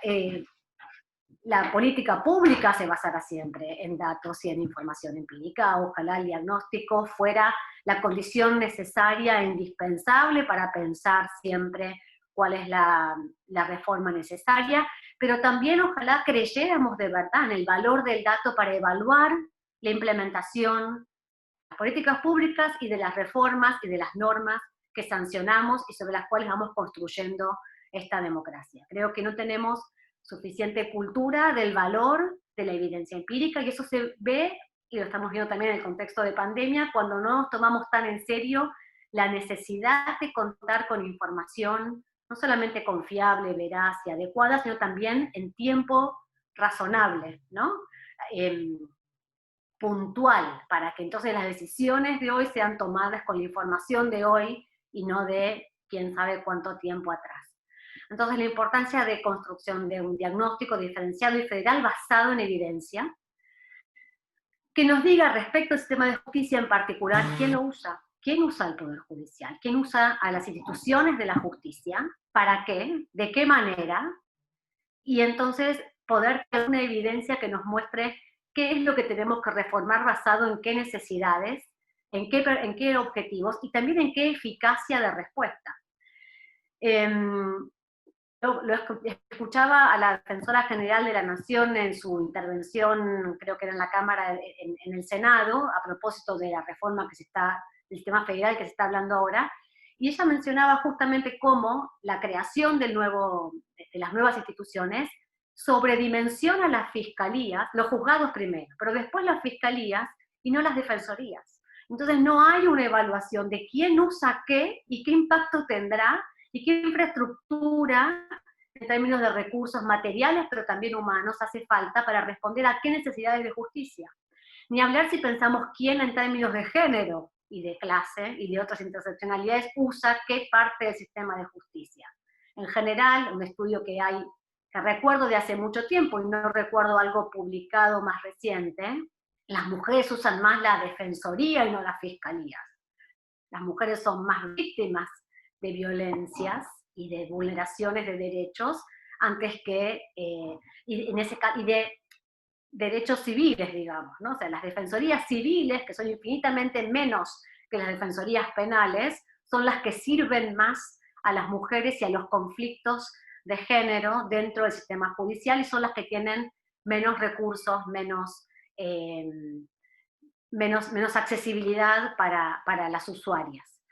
la política pública se basara siempre en datos y en información empírica. Ojalá el diagnóstico fuera la condición necesaria e indispensable para pensar siempre cuál es la reforma necesaria, pero también ojalá creyéramos de verdad en el valor del dato para evaluar la implementación de las políticas públicas y de las reformas y de las normas que sancionamos y sobre las cuales vamos construyendo esta democracia. Creo que no tenemos suficiente cultura del valor de la evidencia empírica, y eso se ve, y lo estamos viendo también en el contexto de pandemia, cuando no nos tomamos tan en serio la necesidad de contar con información no solamente confiable, veraz y adecuada, sino también en tiempo razonable, ¿no? Puntual, para que entonces las decisiones de hoy sean tomadas con la información de hoy y no de quién sabe cuánto tiempo atrás. Entonces la importancia de construcción de un diagnóstico diferenciado y federal basado en evidencia, que nos diga respecto al sistema de justicia en particular, quién lo usa, quién usa el Poder Judicial, quién usa a las instituciones de la justicia, para qué, de qué manera, y entonces poder tener una evidencia que nos muestre qué es lo que tenemos que reformar basado en qué necesidades, en qué objetivos, y también en qué eficacia de respuesta. Lo escuchaba a la Defensora General de la Nación en su intervención, creo que era en la Cámara, en el Senado, a propósito de la reforma del sistema federal que se está hablando ahora, y ella mencionaba justamente cómo la creación de las nuevas instituciones sobredimensiona las fiscalías, los juzgados primero, pero después las fiscalías y no las defensorías. Entonces no hay una evaluación de quién usa qué y qué impacto tendrá y qué infraestructura, en términos de recursos materiales, pero también humanos, hace falta para responder a qué necesidades de justicia. Ni hablar si pensamos quién en términos de género y de clase y de otras interseccionalidades usa qué parte del sistema de justicia. En general, un estudio que recuerdo de hace mucho tiempo, y no recuerdo algo publicado más reciente, las mujeres usan más la defensoría y no las fiscalías. Las mujeres son más víctimas de violencias y de vulneraciones de derechos antes que, y de derechos civiles, digamos, ¿no? O sea, las defensorías civiles, que son infinitamente menos que las defensorías penales, son las que sirven más a las mujeres y a los conflictos de género dentro del sistema judicial, y son las que tienen menos recursos, menos accesibilidad para las usuarias.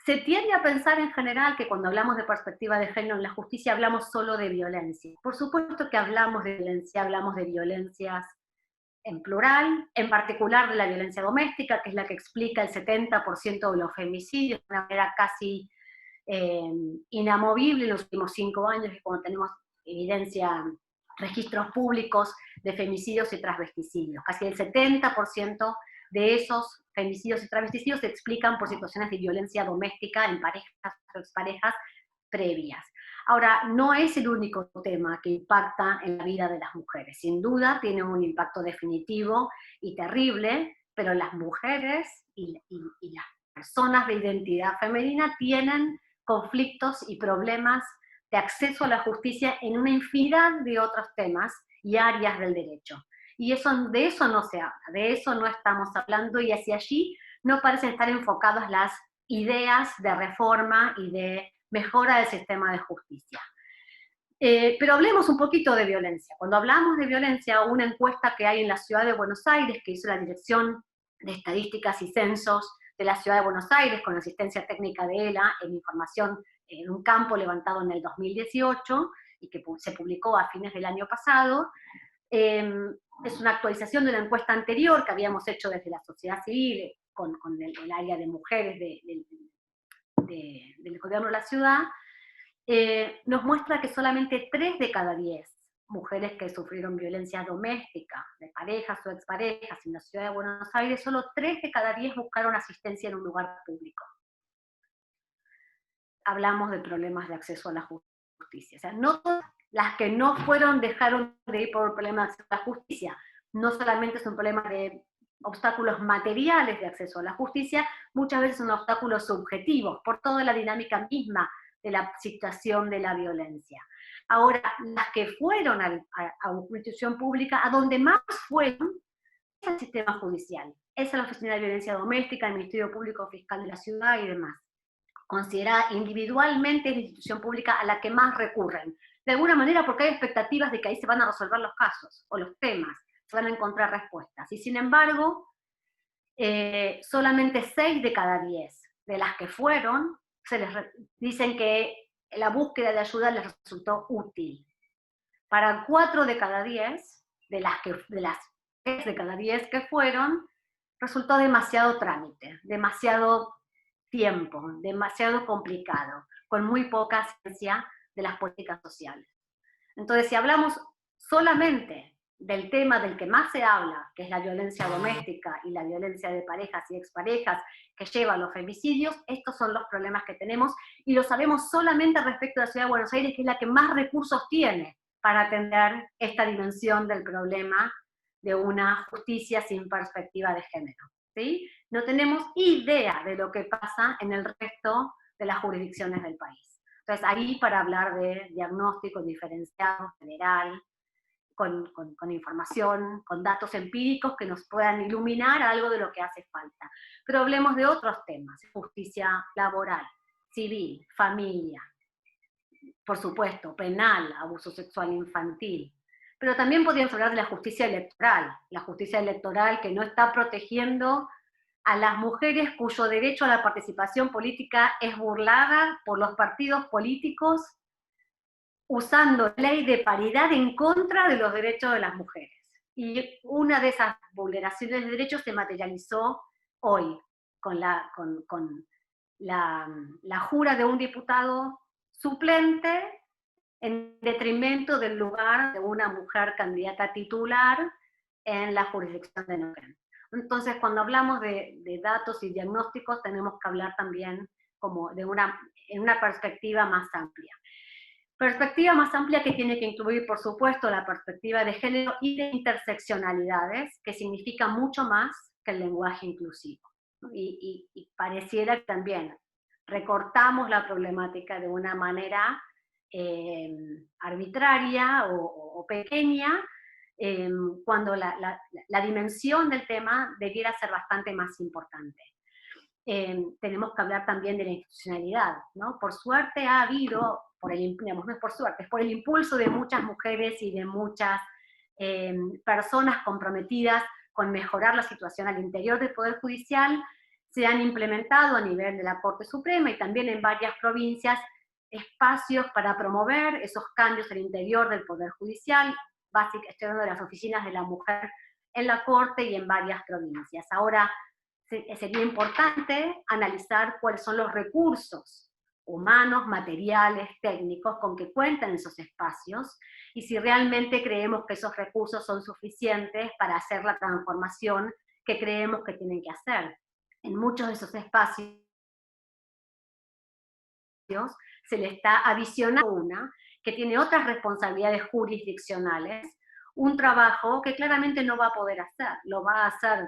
Se tiende a pensar en general que cuando hablamos de perspectiva de género en la justicia hablamos solo de violencia. Por supuesto que hablamos de violencias en plural, en particular de la violencia doméstica, que es la que explica el 70% de los femicidios, de una manera casi inamovible en los últimos 5 años, y cuando tenemos evidencia, registros públicos de femicidios y transvesticidios. Casi el 70% de esos femicidios y transvesticidios se explican por situaciones de violencia doméstica en parejas o exparejas previas. Ahora, no es el único tema que impacta en la vida de las mujeres. Sin duda tiene un impacto definitivo y terrible, pero las mujeres y las personas de identidad femenina tienen conflictos y problemas de acceso a la justicia en una infinidad de otros temas y áreas del derecho. Y de eso no se habla, de eso no estamos hablando, y hacia allí no parecen estar enfocadas las ideas de reforma y de mejora del sistema de justicia. Pero hablemos un poquito de violencia. Cuando hablamos de violencia, una encuesta que hay en la Ciudad de Buenos Aires, que hizo la Dirección de Estadísticas y Censos de la Ciudad de Buenos Aires, con asistencia técnica de ELA, en información en un campo levantado en el 2018, y que se publicó a fines del año pasado, es una actualización de una encuesta anterior que habíamos hecho desde la sociedad civil, con el área de mujeres del gobierno de la ciudad. Nos muestra que solamente 3 de cada 10 mujeres que sufrieron violencia doméstica, de parejas o exparejas en la Ciudad de Buenos Aires, solo 3 de cada 10 buscaron asistencia en un lugar público. Hablamos de problemas de acceso a la justicia. O sea, no todas las que no fueron dejaron de ir por problemas de acceso a la justicia. No solamente es un problema de obstáculos materiales de acceso a la justicia, muchas veces son obstáculos subjetivos, por toda la dinámica misma de la situación de la violencia. Ahora, las que fueron a una institución pública, a donde más fueron, es el sistema judicial, es la Oficina de Violencia Doméstica, el Ministerio Público Fiscal de la ciudad y demás. Considerada individualmente es la institución pública a la que más recurren. De alguna manera porque hay expectativas de que ahí se van a resolver los casos, o los temas, se van a encontrar respuestas. Y sin embargo, solamente 6 de cada 10 de las que fueron, se les dicen que la búsqueda de ayuda les resultó útil. Para 4 de cada 10, de las 3 de cada 10 que fueron, resultó demasiado trámite, demasiado tiempo, demasiado complicado, con muy poca ciencia de las políticas sociales. Entonces, si hablamos solamente del tema del que más se habla, que es la violencia doméstica y la violencia de parejas y exparejas que lleva a los femicidios, estos son los problemas que tenemos, y lo sabemos solamente respecto a la Ciudad de Buenos Aires, que es la que más recursos tiene para atender esta dimensión del problema de una justicia sin perspectiva de género. ¿Sí? No tenemos idea de lo que pasa en el resto de las jurisdicciones del país. Entonces, ahí para hablar de diagnóstico diferenciado, general, con información, con datos empíricos que nos puedan iluminar algo de lo que hace falta. Pero hablemos de otros temas: justicia laboral, civil, familia, por supuesto, penal, abuso sexual infantil. Pero también podríamos hablar de la justicia electoral que no está protegiendo a las mujeres cuyo derecho a la participación política es burlada por los partidos políticos usando ley de paridad en contra de los derechos de las mujeres. Y una de esas vulneraciones de derechos se materializó hoy, con la jura de un diputado suplente en detrimento del lugar de una mujer candidata titular en la jurisdicción de Neuquén. Entonces, cuando hablamos de datos y diagnósticos, tenemos que hablar también como en una perspectiva más amplia. Perspectiva más amplia que tiene que incluir, por supuesto, la perspectiva de género y de interseccionalidades, que significa mucho más que el lenguaje inclusivo. Y pareciera que también recortamos la problemática de una manera arbitraria o pequeña, cuando la dimensión del tema debiera ser bastante más importante. Tenemos que hablar también de la institucionalidad, ¿no? Por suerte ha habido, no es por suerte, es por el impulso de muchas mujeres y de muchas personas comprometidas con mejorar la situación al interior del Poder Judicial, se han implementado a nivel de la Corte Suprema y también en varias provincias espacios para promover esos cambios al interior del Poder Judicial. Básicamente, estoy hablando de las oficinas de la mujer en la Corte y en varias provincias. Ahora, sería importante analizar cuáles son los recursos humanos, materiales, técnicos con que cuentan esos espacios y si realmente creemos que esos recursos son suficientes para hacer la transformación que creemos que tienen que hacer. En muchos de esos espacios se le está adicionando una que tiene otras responsabilidades jurisdiccionales, un trabajo que claramente no va a poder hacer, lo va a hacer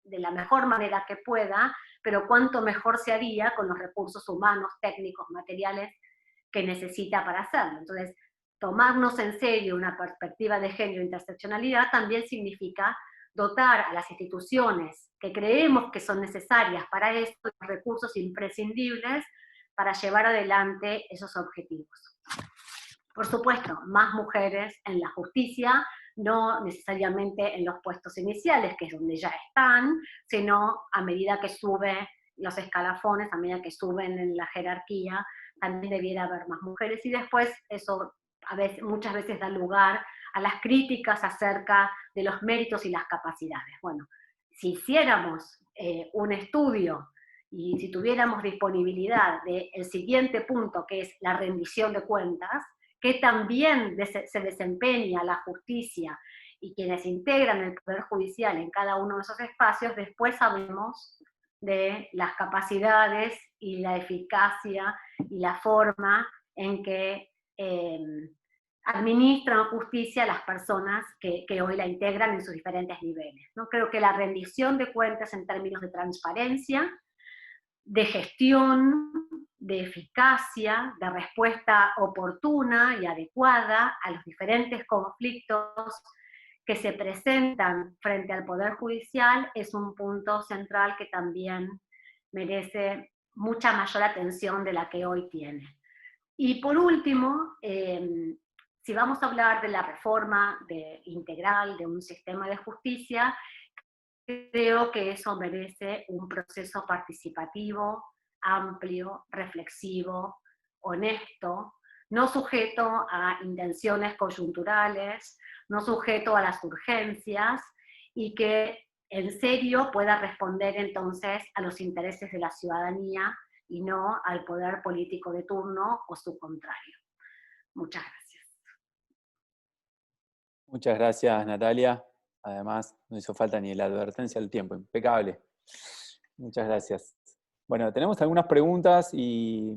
de la mejor manera que pueda, pero cuánto mejor se haría con los recursos humanos, técnicos, materiales que necesita para hacerlo. Entonces, tomarnos en serio una perspectiva de género e interseccionalidad también significa dotar a las instituciones que creemos que son necesarias para esto, los recursos imprescindibles para llevar adelante esos objetivos. Por supuesto, más mujeres en la justicia, no necesariamente en los puestos iniciales, que es donde ya están, sino a medida que suben los escalafones, a medida que suben en la jerarquía, también debiera haber más mujeres, y después eso muchas veces da lugar a las críticas acerca de los méritos y las capacidades. Bueno, si hiciéramos un estudio y si tuviéramos disponibilidad del siguiente punto, que es la rendición de cuentas, que también se desempeña la justicia y quienes integran el Poder Judicial en cada uno de esos espacios, después sabemos de las capacidades y la eficacia y la forma en que administran justicia las personas que hoy la integran en sus diferentes niveles, ¿no? Creo que la rendición de cuentas en términos de transparencia, de gestión, de eficacia, de respuesta oportuna y adecuada a los diferentes conflictos que se presentan frente al Poder Judicial es un punto central que también merece mucha mayor atención de la que hoy tiene. Y por último, si vamos a hablar de la reforma integral de un sistema de justicia, creo que eso merece un proceso participativo, amplio, reflexivo, honesto, no sujeto a intenciones coyunturales, no sujeto a las urgencias, y que en serio pueda responder entonces a los intereses de la ciudadanía y no al poder político de turno o su contrario. Muchas gracias. Muchas gracias, Natalia. Además, no hizo falta ni la advertencia del tiempo, impecable. Muchas gracias. Bueno, tenemos algunas preguntas y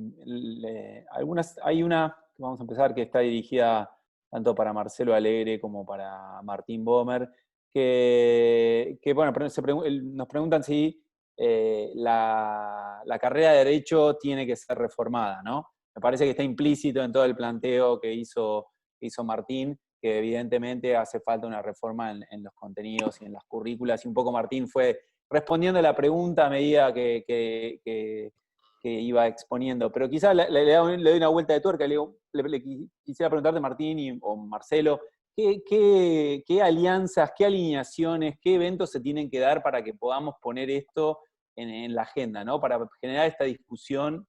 hay una que vamos a empezar que está dirigida tanto para Marcelo Alegre como para Martín Bomer, que bueno, nos preguntan si la carrera de Derecho tiene que ser reformada, ¿no? Me parece que está implícito en todo el planteo que hizo Martín, que evidentemente hace falta una reforma en los contenidos y en las currículas, y un poco Martín fue respondiendo a la pregunta a medida que iba exponiendo. Pero quizás le doy una vuelta de tuerca, le quisiera preguntarte, Martín o Marcelo, ¿qué alianzas, qué alineaciones, qué eventos se tienen que dar para que podamos poner esto en la agenda, ¿no? Para generar esta discusión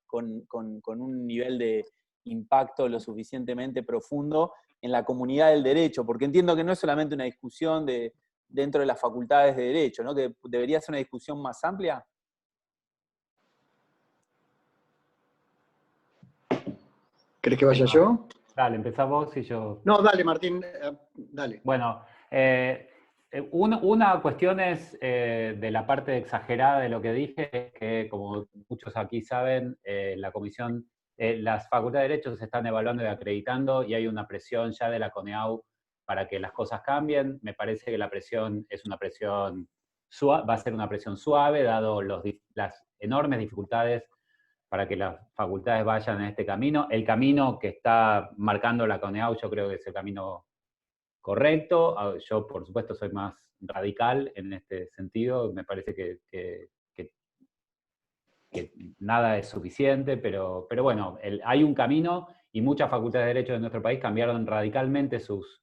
con un nivel de impacto lo suficientemente profundo en la comunidad del derecho, porque entiendo que no es solamente una discusión dentro de las facultades de Derecho, ¿no? Que debería ser una discusión más amplia. ¿Querés que vaya yo? Dale, empezá vos y yo... No, dale, Martín, dale. Bueno, una cuestión es de la parte exagerada de lo que dije, es que, como muchos aquí saben, la comisión, las facultades de Derecho se están evaluando y acreditando, y hay una presión ya de la CONEAU para que las cosas cambien. Me parece que la presión es una presión suave, va a ser una presión suave, dado las enormes dificultades para que las facultades vayan en este camino. El camino que está marcando la CONEAU yo creo que es el camino correcto. Yo, por supuesto, soy más radical en este sentido. Me parece que nada es suficiente, pero bueno, hay un camino, y muchas facultades de Derecho de nuestro país cambiaron radicalmente sus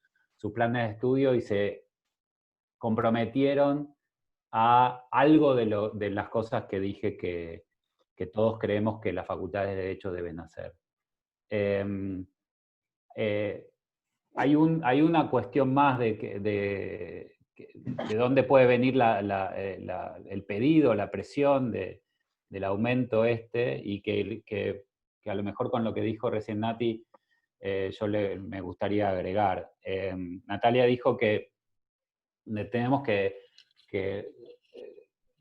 planes de estudio y se comprometieron a algo de las cosas que dije que todos creemos que las facultades de Derecho deben hacer. Hay una cuestión más de dónde puede venir el pedido, la presión del aumento y que a lo mejor con lo que dijo recién Nati, me gustaría agregar. Natalia dijo que tenemos que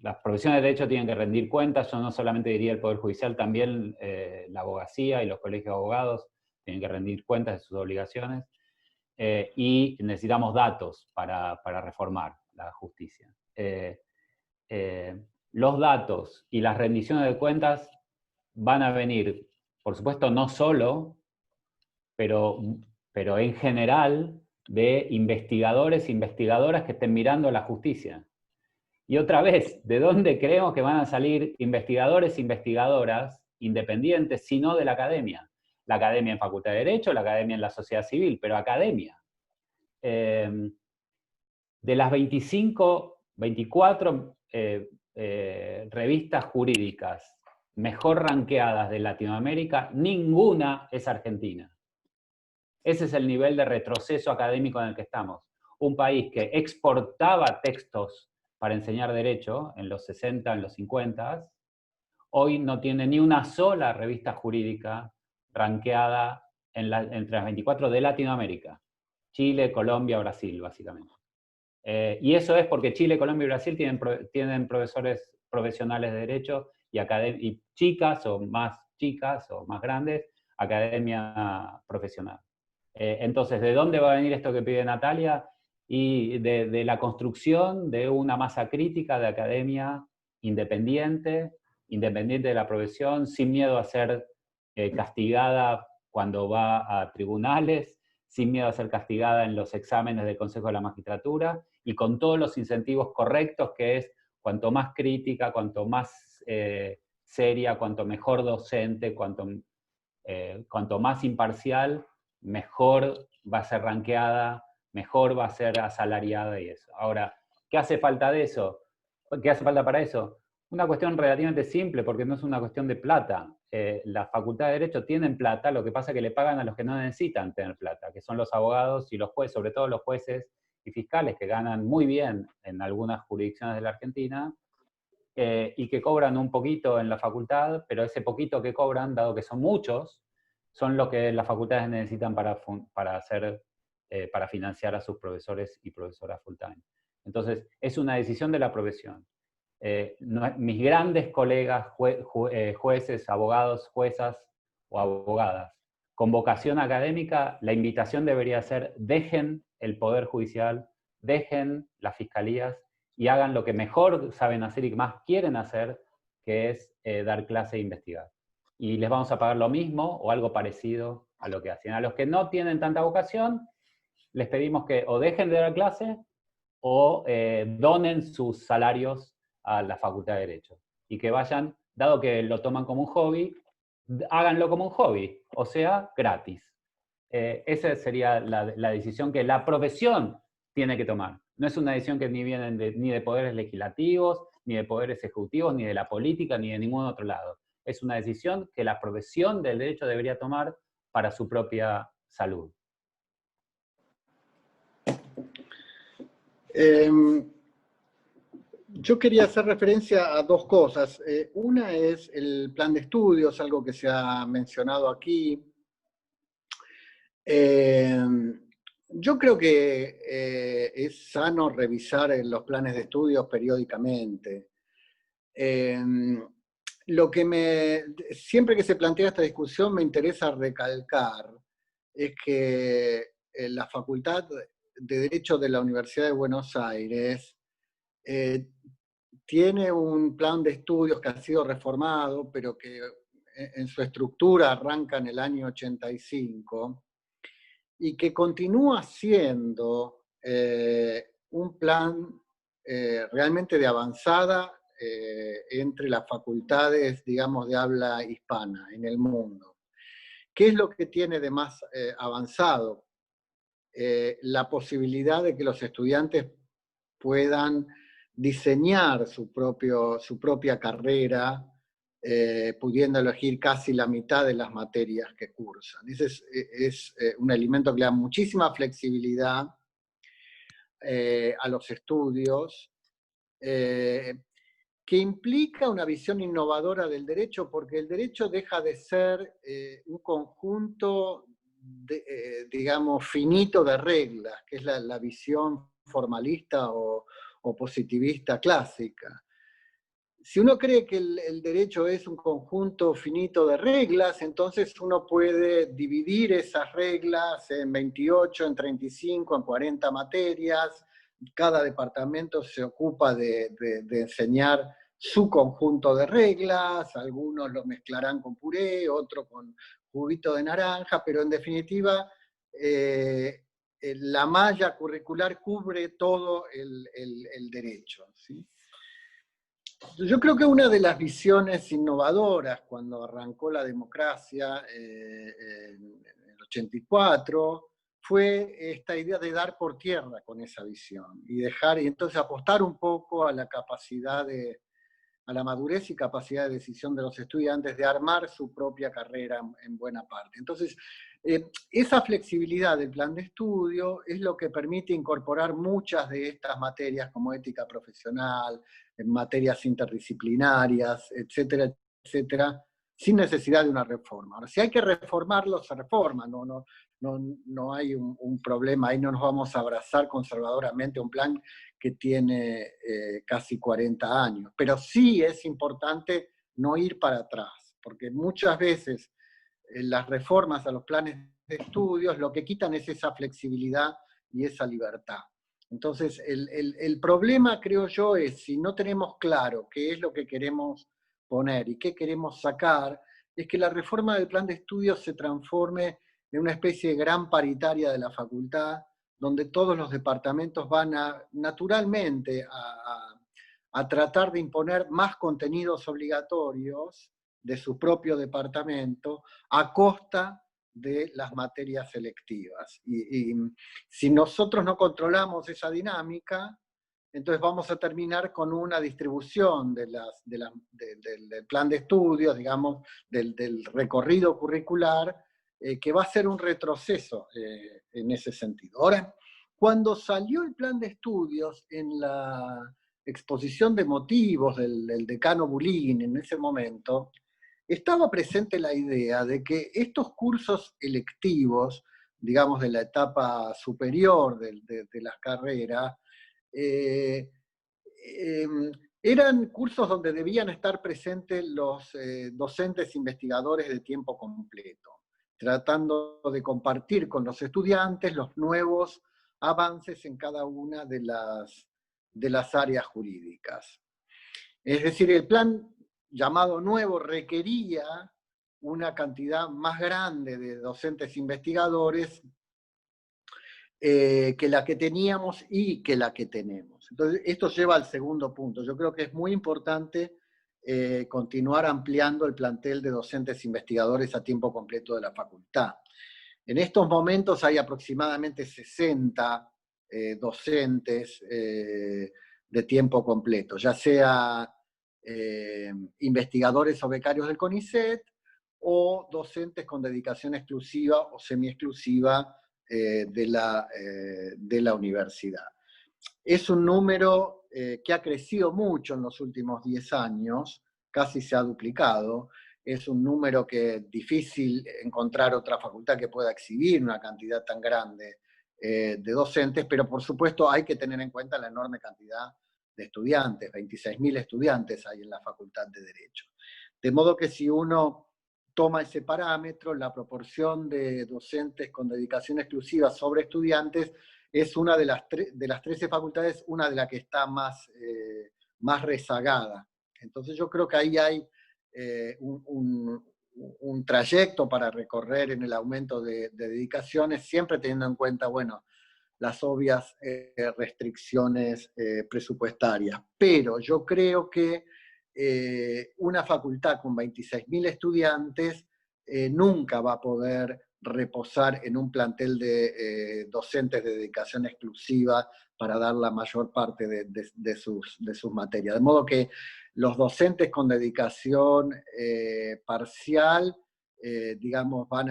las profesiones de derecho tienen que rendir cuentas. Yo no solamente diría el Poder Judicial, también la abogacía y los colegios de abogados tienen que rendir cuentas de sus obligaciones. Y necesitamos datos para reformar la justicia. Los datos y las rendiciones de cuentas van a venir, por supuesto, no solo, pero en general, de investigadores e investigadoras que estén mirando la justicia. Y otra vez, ¿de dónde creemos que van a salir investigadores e investigadoras independientes, sino de la academia? La academia en Facultad de Derecho, la academia en la sociedad civil, pero academia. De las 24 revistas jurídicas mejor rankeadas de Latinoamérica, ninguna es argentina. Ese es el nivel de retroceso académico en el que estamos. Un país que exportaba textos para enseñar derecho en los 60, en los 50, hoy no tiene ni una sola revista jurídica rankeada entre las 24 de Latinoamérica. Chile, Colombia, Brasil, básicamente. Y eso es porque Chile, Colombia y Brasil tienen profesores profesionales de derecho y chicas o más grandes, academia profesional. Entonces, ¿de dónde va a venir esto que pide Natalia? Y de la construcción de una masa crítica de academia independiente de la profesión, sin miedo a ser castigada cuando va a tribunales, sin miedo a ser castigada en los exámenes del Consejo de la Magistratura, y con todos los incentivos correctos, que es cuanto más crítica, cuanto más seria, cuanto mejor docente, cuanto más imparcial, mejor va a ser rankeada, mejor va a ser asalariada y eso. Ahora, ¿qué hace falta de eso? ¿Qué hace falta para eso? Una cuestión relativamente simple, porque no es una cuestión de plata. La Facultad de Derecho tienen plata, lo que pasa es que le pagan a los que no necesitan tener plata, que son los abogados y los jueces, sobre todo los jueces y fiscales, que ganan muy bien en algunas jurisdicciones de la Argentina, y que cobran un poquito en la facultad, pero ese poquito que cobran, dado que son muchos, son lo que las facultades necesitan para financiar a sus profesores y profesoras full time. Entonces, es una decisión de la profesión. Mis grandes colegas, jueces, abogados, juezas o abogadas, con vocación académica, la invitación debería ser: dejen el Poder Judicial, dejen las fiscalías y hagan lo que mejor saben hacer y más quieren hacer, que es dar clase e investigar. Y les vamos a pagar lo mismo o algo parecido a lo que hacen. A los que no tienen tanta vocación, les pedimos que o dejen de dar clase o donen sus salarios a la Facultad de Derecho. Y que vayan, dado que lo toman como un hobby, háganlo como un hobby, o sea, gratis. Esa sería la decisión que la profesión tiene que tomar. No es una decisión que ni viene ni de poderes legislativos, ni de poderes ejecutivos, ni de la política, ni de ningún otro lado. Es una decisión que la profesión del derecho debería tomar para su propia salud. Yo quería hacer referencia a dos cosas. Una es el plan de estudios, algo que se ha mencionado aquí. Yo creo que es sano revisar los planes de estudios periódicamente. Siempre que se plantea esta discusión me interesa recalcar es que la Facultad de Derecho de la Universidad de Buenos Aires tiene un plan de estudios que ha sido reformado, pero que en su estructura arranca en el año 85, y que continúa siendo un plan realmente de avanzada entre las facultades, digamos, de habla hispana en el mundo. ¿Qué es lo que tiene de más avanzado? La posibilidad de que los estudiantes puedan diseñar su propia carrera, pudiendo elegir casi la mitad de las materias que cursan. Ese es un elemento que le da muchísima flexibilidad a los estudios, que implica una visión innovadora del derecho, porque el derecho deja de ser un conjunto, digamos, finito de reglas, que es la visión formalista o positivista clásica. Si uno cree que el derecho es un conjunto finito de reglas, entonces uno puede dividir esas reglas en 28, en 35, en 40 materias. Cada departamento se ocupa de enseñar su conjunto de reglas, algunos lo mezclarán con puré, otros con juguito de naranja, pero en definitiva la malla curricular cubre todo el derecho, ¿sí? Yo creo que una de las visiones innovadoras cuando arrancó la democracia en el 84 fue esta idea de dar por tierra con esa visión y entonces apostar un poco a la capacidad a la madurez y capacidad de decisión de los estudiantes de armar su propia carrera en buena parte. Entonces, esa flexibilidad del plan de estudio es lo que permite incorporar muchas de estas materias como ética profesional, materias interdisciplinarias, etcétera, etcétera, sin necesidad de una reforma. Ahora, si hay que reformarlo, se reforma, no hay un problema, ahí no nos vamos a abrazar conservadoramente a un plan que tiene casi 40 años. Pero sí es importante no ir para atrás, porque muchas veces las reformas a los planes de estudios lo que quitan es esa flexibilidad y esa libertad. Entonces, el problema, creo yo, es si no tenemos claro qué es lo que queremos poner y qué queremos sacar, es que la reforma del plan de estudios se transforme en una especie de gran paritaria de la facultad, donde todos los departamentos van naturalmente a tratar de imponer más contenidos obligatorios de su propio departamento a costa de las materias selectivas. Y si nosotros no controlamos esa dinámica, entonces vamos a terminar con una distribución del plan de estudios, digamos, del recorrido curricular, que va a ser un retroceso en ese sentido. Ahora, cuando salió el plan de estudios en la exposición de motivos del decano Bulín en ese momento, estaba presente la idea de que estos cursos electivos, digamos, de la etapa superior de las carreras, eran cursos donde debían estar presentes los docentes investigadores de tiempo completo, tratando de compartir con los estudiantes los nuevos avances en cada una de las áreas jurídicas. Es decir, el plan llamado nuevo requería una cantidad más grande de docentes investigadores que la que teníamos y que la que tenemos. Entonces, esto lleva al segundo punto. Yo creo que es muy importante continuar ampliando el plantel de docentes investigadores a tiempo completo de la facultad. En estos momentos hay aproximadamente 60 docentes de tiempo completo, ya sea investigadores o becarios del CONICET, o docentes con dedicación exclusiva o semi-exclusiva de la universidad. Es un número que ha crecido mucho en los últimos 10 años, casi se ha duplicado. Es un número que es difícil encontrar otra facultad que pueda exhibir una cantidad tan grande de docentes, pero por supuesto hay que tener en cuenta la enorme cantidad de estudiantes, 26.000 estudiantes hay en la Facultad de Derecho. De modo que si uno toma ese parámetro, la proporción de docentes con dedicación exclusiva sobre estudiantes es una de las 13 facultades, una de las que está más rezagada. Entonces yo creo que ahí hay un trayecto para recorrer en el aumento de dedicaciones, siempre teniendo en cuenta, bueno, las obvias restricciones presupuestarias. Pero yo creo que una facultad con 26.000 estudiantes nunca va a poder reposar en un plantel de docentes de dedicación exclusiva para dar la mayor parte de sus materias. De modo que los docentes con dedicación parcial, digamos, van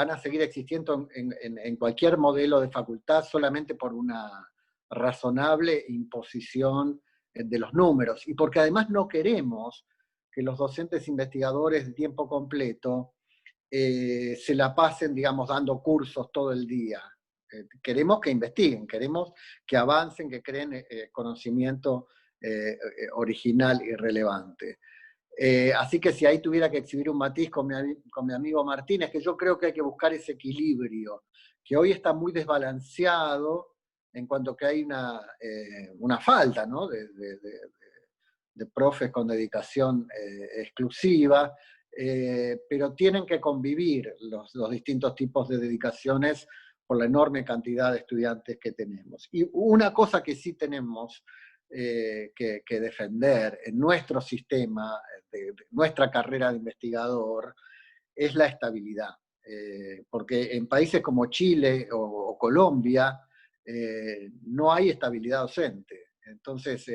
a seguir existiendo en cualquier modelo de facultad solamente por una razonable imposición de los números, y porque además no queremos que los docentes investigadores de tiempo completo se la pasen, digamos, dando cursos todo el día. Queremos que investiguen, queremos que avancen, que creen conocimiento original y relevante. Así que si ahí tuviera que exhibir un matiz con mi amigo Martínez, que yo creo que hay que buscar ese equilibrio, que hoy está muy desbalanceado en cuanto que hay una falta, ¿no?, de profes con dedicación exclusiva, pero tienen que convivir los distintos tipos de dedicaciones por la enorme cantidad de estudiantes que tenemos. Y una cosa que sí tenemos que defender en nuestro sistema, de nuestra carrera de investigador, es la estabilidad. Porque en países como Chile o Colombia no hay estabilidad docente. Entonces,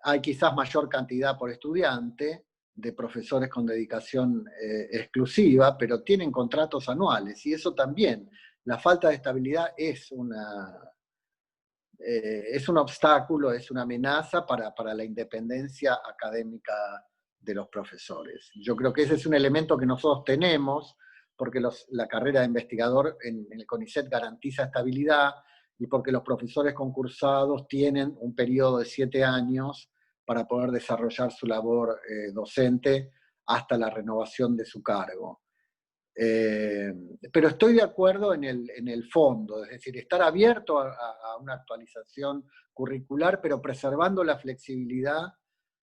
hay quizás mayor cantidad por estudiante de profesores con dedicación exclusiva, pero tienen contratos anuales, y eso también, la falta de estabilidad es un obstáculo, es una amenaza para la independencia académica de los profesores. Yo creo que ese es un elemento que nosotros tenemos, porque la carrera de investigador en el CONICET garantiza estabilidad, y porque los profesores concursados tienen un periodo de 7 años para poder desarrollar su labor docente hasta la renovación de su cargo. Pero estoy de acuerdo en el fondo, es decir, estar abierto a una actualización curricular, pero preservando la flexibilidad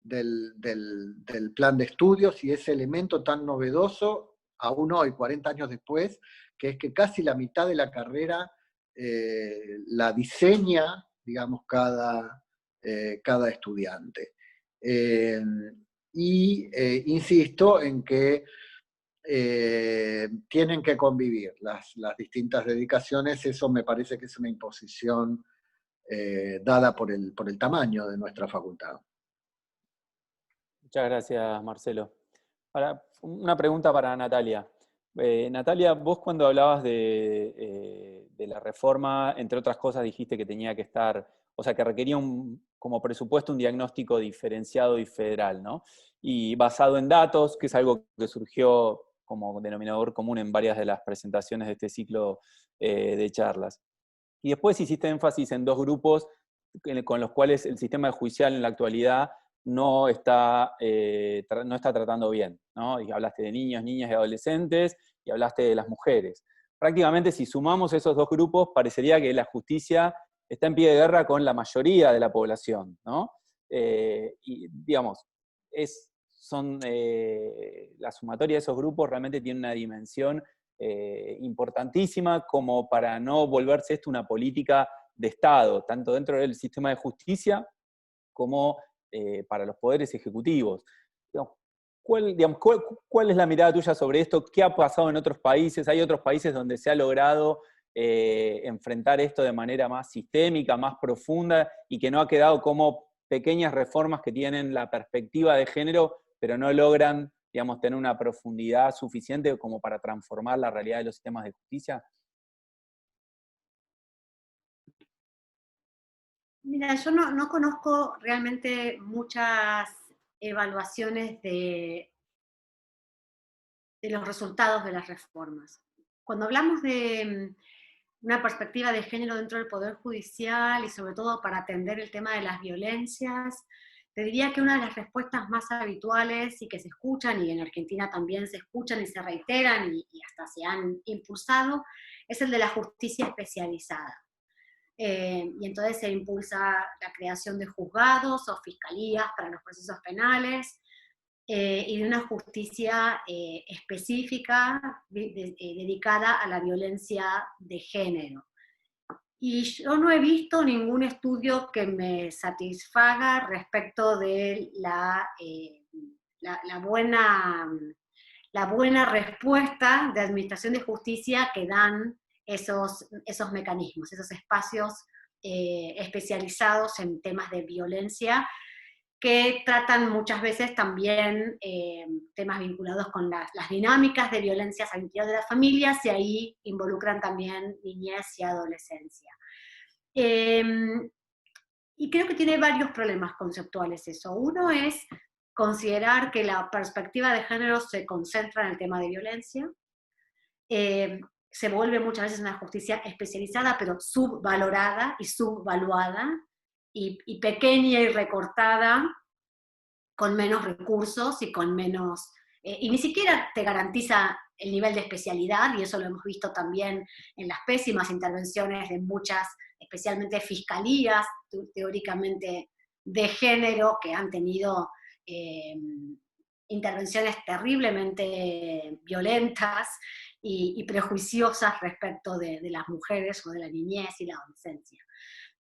del plan de estudios y ese elemento tan novedoso, aún hoy, 40 años después, que es que casi la mitad de la carrera la diseña, digamos, cada estudiante. Insisto en que tienen que convivir las distintas dedicaciones. Eso me parece que es una imposición dada por el tamaño de nuestra facultad. Muchas gracias, Marcelo. Ahora, una pregunta para Natalia. Natalia, vos cuando hablabas de la reforma, entre otras cosas dijiste que tenía que estar, o sea, que requería como presupuesto un diagnóstico diferenciado y federal, ¿no? Y basado en datos, que es algo que surgió como denominador común en varias de las presentaciones de este ciclo de charlas. Y después hiciste énfasis en 2 grupos con los cuales el sistema judicial en la actualidad no está tratando bien, ¿no? Y hablaste de niños, niñas y adolescentes, y hablaste de las mujeres. Prácticamente, si sumamos esos 2 grupos, parecería que la justicia está en pie de guerra con la mayoría de la población, ¿no? Y, digamos, la sumatoria de esos grupos realmente tiene una dimensión importantísima como para no volverse esto una política de Estado, tanto dentro del sistema de justicia como para los poderes ejecutivos. ¿Cuál es la mirada tuya sobre esto? ¿Qué ha pasado en otros países? ¿Hay otros países donde se ha logrado enfrentar esto de manera más sistémica, más profunda, y que no ha quedado como pequeñas reformas que tienen la perspectiva de género, pero no logran, digamos, tener una profundidad suficiente como para transformar la realidad de los sistemas de justicia? Mira, yo no conozco realmente muchas evaluaciones de los resultados de las reformas. Cuando hablamos de una perspectiva de género dentro del Poder Judicial y sobre todo para atender el tema de las violencias, te diría que una de las respuestas más habituales y que se escuchan, y en Argentina también se escuchan y se reiteran y hasta se han impulsado, es el de la justicia especializada. Y entonces se impulsa la creación de juzgados o fiscalías para los procesos penales, y de una justicia específica dedicada a la violencia de género. Y yo no he visto ningún estudio que me satisfaga respecto de la la buena respuesta de administración de justicia que dan esos mecanismos, esos espacios especializados en temas de violencia, que tratan muchas veces también temas vinculados con las dinámicas de violencias al interior de las familias, y ahí involucran también niñez y adolescencia. Y creo que tiene varios problemas conceptuales eso. Uno es considerar que la perspectiva de género se concentra en el tema de violencia, se vuelve muchas veces una justicia especializada, pero subvalorada y subvaluada, y pequeña y recortada, con menos recursos y con menos... y ni siquiera te garantiza el nivel de especialidad, y eso lo hemos visto también en las pésimas intervenciones de muchas, especialmente fiscalías, teóricamente de género, que han tenido intervenciones terriblemente violentas y prejuiciosas respecto de las mujeres o de la niñez y la adolescencia.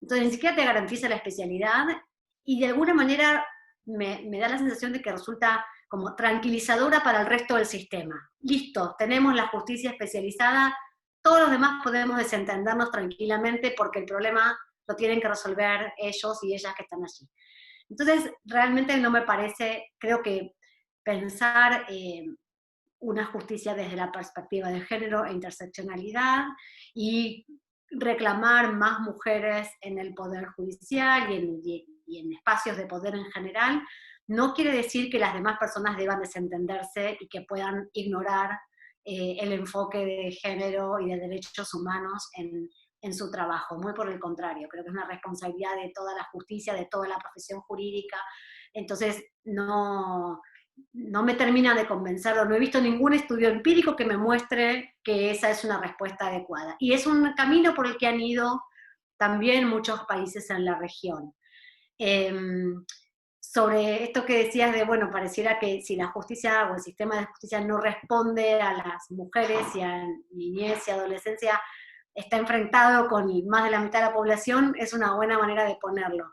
Entonces ni siquiera te garantiza la especialidad, y de alguna manera me da la sensación de que resulta como tranquilizadora para el resto del sistema. Listo, tenemos la justicia especializada, todos los demás podemos desentendernos tranquilamente porque el problema lo tienen que resolver ellos y ellas que están allí. Entonces, realmente no me parece, creo que pensar una justicia desde la perspectiva de género e interseccionalidad, y reclamar más mujeres en el poder judicial y en espacios de poder en general, no quiere decir que las demás personas deban desentenderse y que puedan ignorar el enfoque de género y de derechos humanos en su trabajo. Muy por el contrario, creo que es una responsabilidad de toda la justicia, de toda la profesión jurídica. Entonces, no me termina de convencer, o no he visto ningún estudio empírico que me muestre que esa es una respuesta adecuada. Y es un camino por el que han ido también muchos países en la región. Sobre esto que decías de, bueno, pareciera que si la justicia o el sistema de justicia no responde a las mujeres y a niñez y adolescencia, está enfrentado con más de la mitad de la población, es una buena manera de ponerlo.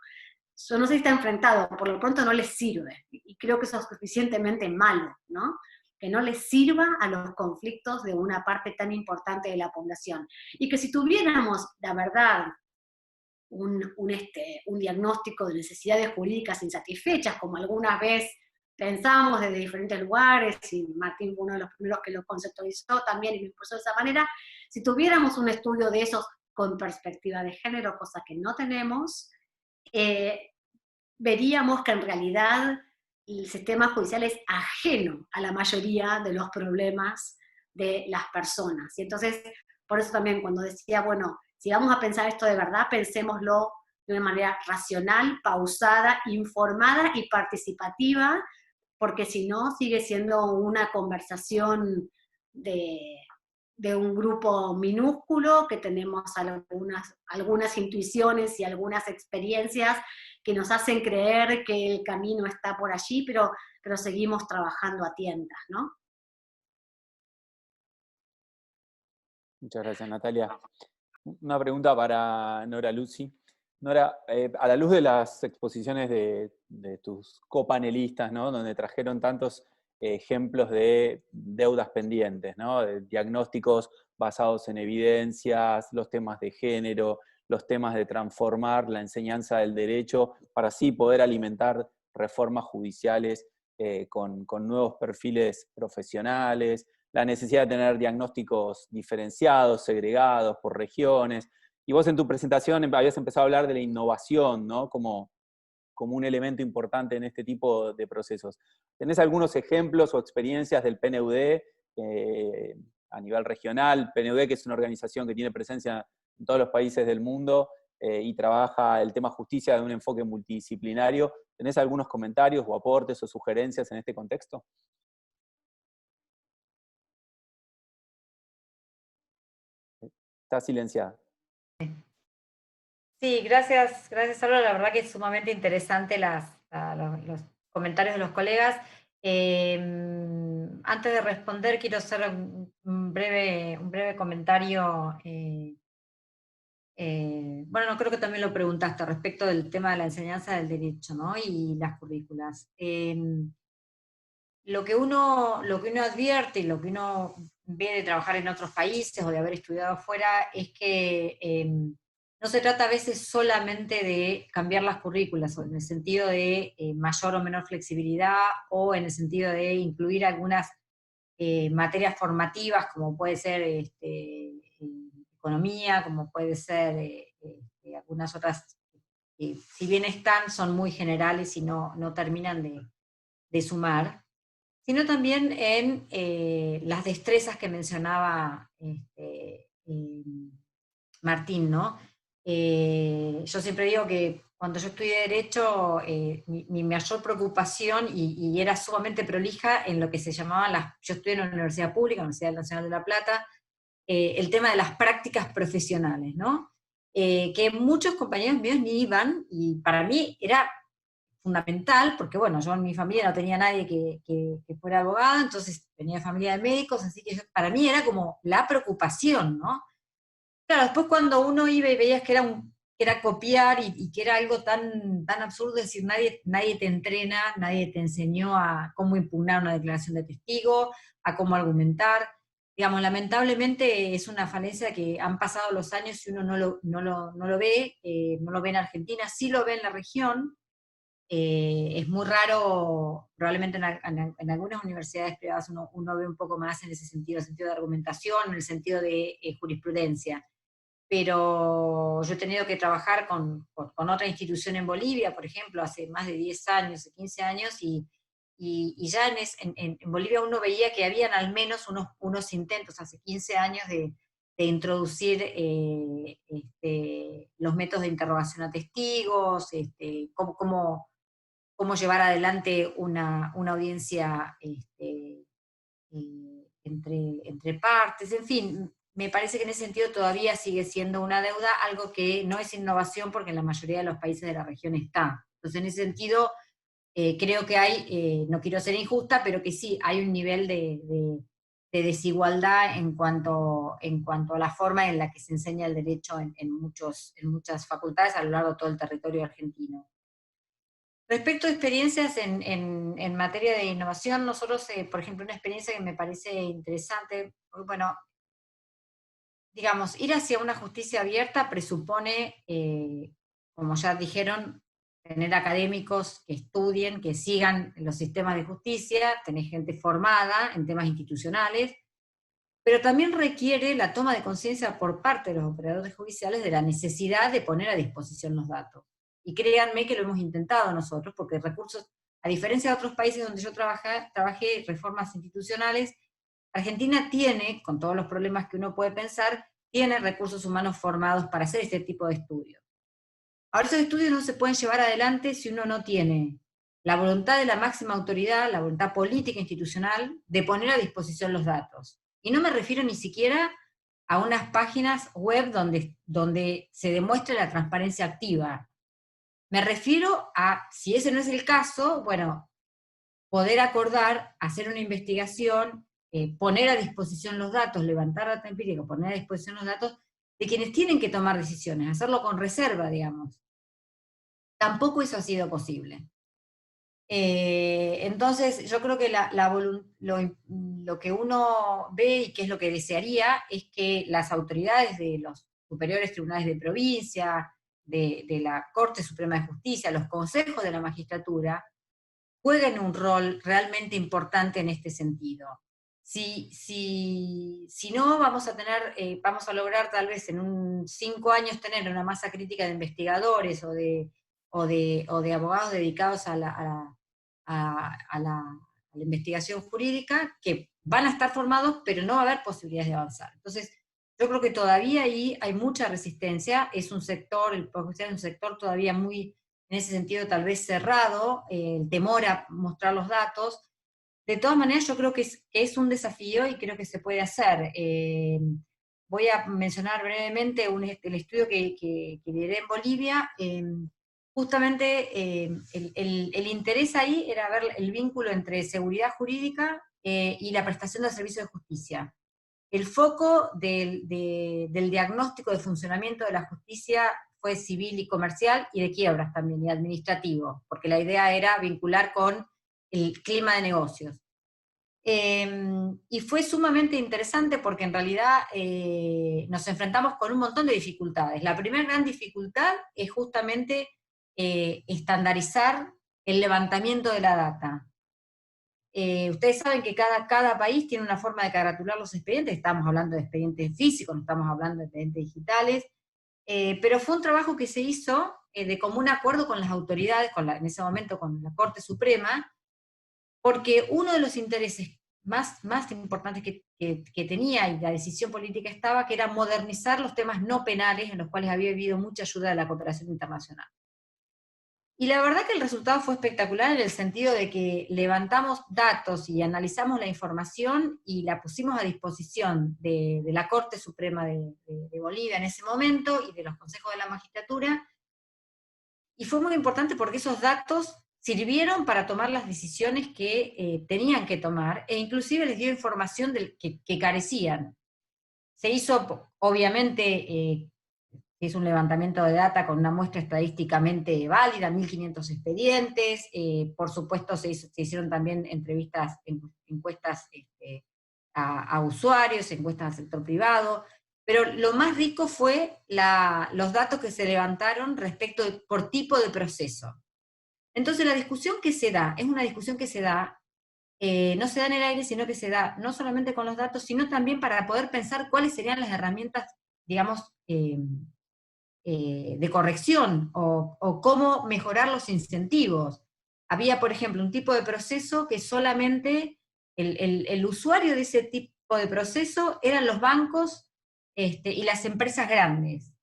Yo no sé si está enfrentado, por lo pronto no les sirve, y creo que eso es suficientemente malo, ¿no? Que no les sirva a los conflictos de una parte tan importante de la población. Y que si tuviéramos, la verdad, un diagnóstico de necesidades jurídicas insatisfechas, como alguna vez pensamos desde diferentes lugares, y Martín fue uno de los primeros que lo conceptualizó también y lo impuso de esa manera, si tuviéramos un estudio de esos con perspectiva de género, cosa que no tenemos, veríamos que en realidad el sistema judicial es ajeno a la mayoría de los problemas de las personas. Y entonces, por eso también cuando decía, bueno, si vamos a pensar esto de verdad, pensémoslo de una manera racional, pausada, informada y participativa, porque si no, sigue siendo una conversación de un grupo minúsculo, que tenemos algunas intuiciones y algunas experiencias que nos hacen creer que el camino está por allí, pero seguimos trabajando a tientas, ¿no? Muchas gracias, Natalia. Una pregunta para Nora Lucy. Nora, a la luz de las exposiciones de tus copanelistas, ¿no?, donde trajeron tantos ejemplos de deudas pendientes, ¿no?, de diagnósticos basados en evidencias, los temas de género, los temas de transformar la enseñanza del derecho para así poder alimentar reformas judiciales con nuevos perfiles profesionales, la necesidad de tener diagnósticos diferenciados, segregados por regiones. Y vos en tu presentación habías empezado a hablar de la innovación, ¿no?, como un elemento importante en este tipo de procesos. ¿Tenés algunos ejemplos o experiencias del PNUD a nivel regional? PNUD, que es una organización que tiene presencia en todos los países del mundo y trabaja el tema justicia de un enfoque multidisciplinario. ¿Tenés algunos comentarios o aportes o sugerencias en este contexto? Está silenciada. Sí, gracias, Álvaro. La verdad que es sumamente interesante los comentarios de los colegas. Antes de responder, quiero hacer un breve comentario. Bueno, no, creo que también lo preguntaste respecto del tema de la enseñanza del derecho, ¿no?, y las currículas. lo que uno advierte y lo que uno ve de trabajar en otros países o de haber estudiado afuera es que no se trata a veces solamente de cambiar las currículas, o en el sentido de mayor o menor flexibilidad, o en el sentido de incluir algunas materias formativas, como puede ser economía, como puede ser algunas otras, si bien están, son muy generales y no terminan de sumar, sino también en las destrezas que mencionaba Martín, ¿no? Yo siempre digo que cuando yo estudié Derecho, mi mayor preocupación, y era sumamente prolija en lo que se llamaban yo estudié en una universidad pública, Universidad Nacional de La Plata, el tema de las prácticas profesionales, ¿no? Que muchos compañeros míos ni iban, y para mí era fundamental, porque bueno, yo en mi familia no tenía nadie que fuera abogado, entonces tenía familia de médicos, así que para mí era como la preocupación, ¿no? Claro, después cuando uno iba y veías que era copiar y que era algo tan absurdo, es decir, nadie te entrena, nadie te enseñó a cómo impugnar una declaración de testigo, a cómo argumentar. Digamos, lamentablemente es una falencia que han pasado los años y uno no lo ve, no lo ve en Argentina, sí lo ve en la región. Es muy raro, probablemente en algunas universidades privadas uno ve un poco más en ese sentido, el sentido de argumentación, en el sentido de jurisprudencia. Pero yo he tenido que trabajar con otra institución en Bolivia, por ejemplo, hace más de 10 años, 15 años, y ya en Bolivia uno veía que habían al menos unos intentos hace 15 años de introducir los métodos de interrogación a testigos, cómo llevar adelante una audiencia entre partes, en fin, me parece que en ese sentido todavía sigue siendo una deuda, algo que no es innovación porque en la mayoría de los países de la región está. Entonces, en ese sentido, creo que hay, no quiero ser injusta, pero que sí, hay un nivel de desigualdad en cuanto a la forma en la que se enseña el derecho en muchas facultades a lo largo de todo el territorio argentino. Respecto a experiencias en materia de innovación, nosotros, por ejemplo, una experiencia que me parece interesante, bueno, digamos, ir hacia una justicia abierta presupone, como ya dijeron, tener académicos que estudien, que sigan los sistemas de justicia, tener gente formada en temas institucionales, pero también requiere la toma de conciencia por parte de los operadores judiciales de la necesidad de poner a disposición los datos. Y créanme que lo hemos intentado nosotros, porque recursos, a diferencia de otros países donde yo trabajé reformas institucionales, Argentina tiene, con todos los problemas que uno puede pensar, tiene recursos humanos formados para hacer este tipo de estudios. Ahora, esos estudios no se pueden llevar adelante si uno no tiene la voluntad de la máxima autoridad, la voluntad política institucional, de poner a disposición los datos. Y no me refiero ni siquiera a unas páginas web donde se demuestre la transparencia activa. Me refiero a, si ese no es el caso, bueno, poder acordar, hacer una investigación, poner a disposición los datos, levantar data empírica, poner a disposición los datos de quienes tienen que tomar decisiones, hacerlo con reserva, digamos. Tampoco eso ha sido posible. Entonces, yo creo que lo que uno ve y que es lo que desearía es que las autoridades de los superiores tribunales de provincia, de la Corte Suprema de Justicia, los consejos de la magistratura, jueguen un rol realmente importante en este sentido. Si no, vamos a lograr tal vez en 5 años tener una masa crítica de investigadores o de abogados dedicados a la investigación jurídica, que van a estar formados, pero no va a haber posibilidades de avanzar. Entonces, yo creo que todavía ahí hay mucha resistencia, es un sector, el Poder Judicial es un sector todavía muy, en ese sentido, tal vez cerrado, el temor a mostrar los datos. De todas maneras, yo creo que es un desafío y creo que se puede hacer. Voy a mencionar brevemente el estudio que lideré en Bolivia. Justamente el interés ahí era ver el vínculo entre seguridad jurídica y la prestación del servicio de justicia. El foco del diagnóstico de funcionamiento de la justicia fue civil y comercial, y de quiebras también, y administrativo, porque la idea era vincular con el clima de negocios. Y fue sumamente interesante porque en realidad nos enfrentamos con un montón de dificultades. La primera gran dificultad es justamente estandarizar el levantamiento de la data. Ustedes saben que cada país tiene una forma de caratular los expedientes, estamos hablando de expedientes físicos, no estamos hablando de expedientes digitales, pero fue un trabajo que se hizo de común acuerdo con las autoridades, en ese momento con la Corte Suprema, porque uno de los intereses más importantes que tenía, y la decisión política estaba, que era modernizar los temas no penales, en los cuales había habido mucha ayuda de la cooperación internacional. Y la verdad que el resultado fue espectacular en el sentido de que levantamos datos y analizamos la información y la pusimos a disposición de la Corte Suprema de Bolivia en ese momento y de los consejos de la magistratura, y fue muy importante porque esos datos sirvieron para tomar las decisiones que tenían que tomar, e inclusive les dio información que carecían. Se hizo, obviamente, es un levantamiento de data con una muestra estadísticamente válida, 1.500 expedientes, por supuesto se hicieron también entrevistas, encuestas a usuarios, encuestas al sector privado, pero lo más rico fue los datos que se levantaron respecto por tipo de proceso. Entonces la discusión que se da, es una discusión que se da, no se da en el aire, sino que se da no solamente con los datos, sino también para poder pensar cuáles serían las herramientas, digamos, de corrección, o cómo mejorar los incentivos. Había, por ejemplo, un tipo de proceso que solamente el usuario de ese tipo de proceso eran los bancos y las empresas grandes,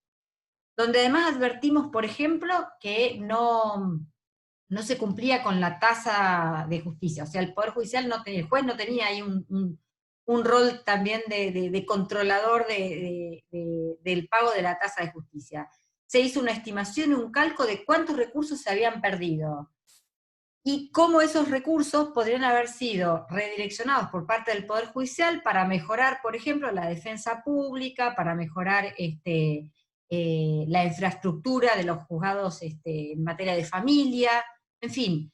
donde además advertimos, por ejemplo, que no se cumplía con la tasa de justicia, o sea, el Poder Judicial el juez no tenía ahí un rol también de controlador del pago de la tasa de justicia. Se hizo una estimación y un cálculo de cuántos recursos se habían perdido, y cómo esos recursos podrían haber sido redireccionados por parte del Poder Judicial para mejorar, por ejemplo, la defensa pública, para mejorar la infraestructura de los juzgados en materia de familia, en fin.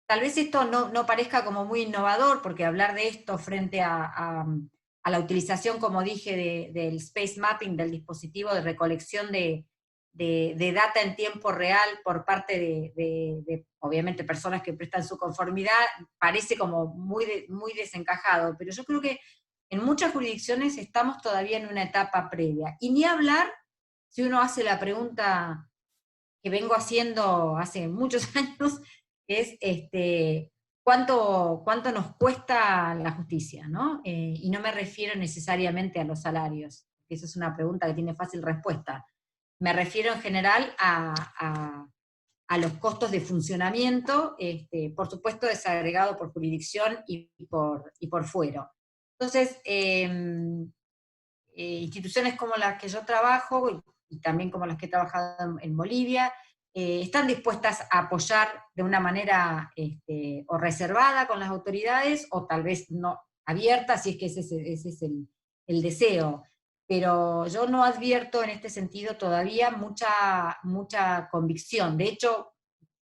Tal vez esto no parezca como muy innovador, porque hablar de esto frente a la utilización, como dije, del space mapping, del dispositivo de recolección de data en tiempo real por parte de obviamente, personas que prestan su conformidad, parece como muy desencajado, pero yo creo que en muchas jurisdicciones estamos todavía en una etapa previa. Y ni hablar si uno hace la pregunta que vengo haciendo hace muchos años, es ¿cuánto nos cuesta la justicia? ¿No? Y no me refiero necesariamente a los salarios, que esa es una pregunta que tiene fácil respuesta. Me refiero en general a los costos de funcionamiento, por supuesto desagregado por jurisdicción y por fuero. Entonces, instituciones como las que yo trabajo, y también como las que he trabajado en Bolivia, están dispuestas a apoyar de una manera o reservada con las autoridades, o tal vez no abierta, si es que ese es el deseo. Pero yo no advierto en este sentido todavía mucha convicción. De hecho,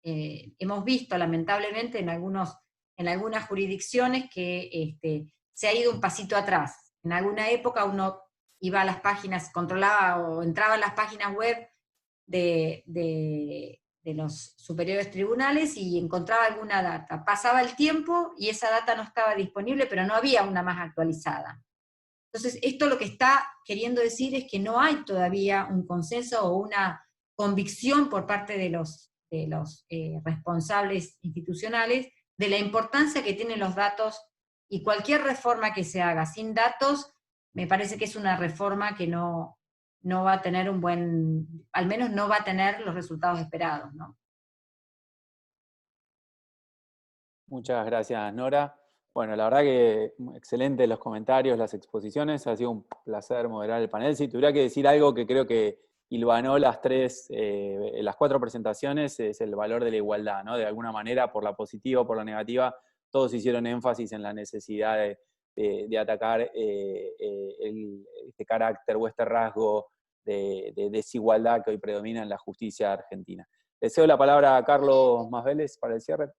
hemos visto lamentablemente en algunas jurisdicciones que se ha ido un pasito atrás. En alguna época uno iba a las páginas, controlaba o entraba a las páginas web de los superiores tribunales y encontraba alguna data. Pasaba el tiempo y esa data no estaba disponible, pero no había una más actualizada. Entonces, esto lo que está queriendo decir es que no hay todavía un consenso o una convicción por parte de los responsables institucionales de la importancia que tienen los datos, y cualquier reforma que se haga sin datos, me parece que es una reforma que no va a tener al menos no va a tener los resultados esperados, ¿no? Muchas gracias, Nora. Bueno, la verdad que excelentes los comentarios, las exposiciones, ha sido un placer moderar el panel. Si tuviera que decir algo que creo que hilvanó las cuatro presentaciones, es el valor de la igualdad, ¿no? De alguna manera, por la positiva o por la negativa, todos hicieron énfasis en la necesidad de atacar este carácter o este rasgo de desigualdad que hoy predomina en la justicia argentina. Le cedo la palabra a Carlos Masvélez para el cierre.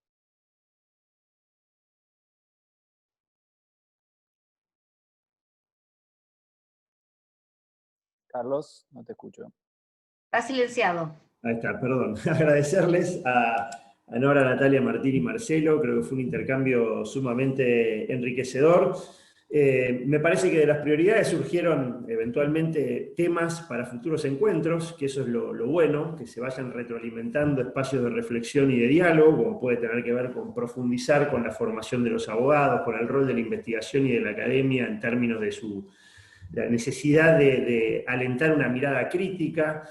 Carlos, no te escucho. Está silenciado. Ahí está, perdón. Agradecerles a Nora, Natalia, Martín y Marcelo. Creo que fue un intercambio sumamente enriquecedor. Me parece que de las prioridades surgieron eventualmente temas para futuros encuentros, que eso es lo bueno, que se vayan retroalimentando espacios de reflexión y de diálogo, como puede tener que ver con profundizar con la formación de los abogados, con el rol de la investigación y de la academia en términos de la necesidad de alentar una mirada crítica.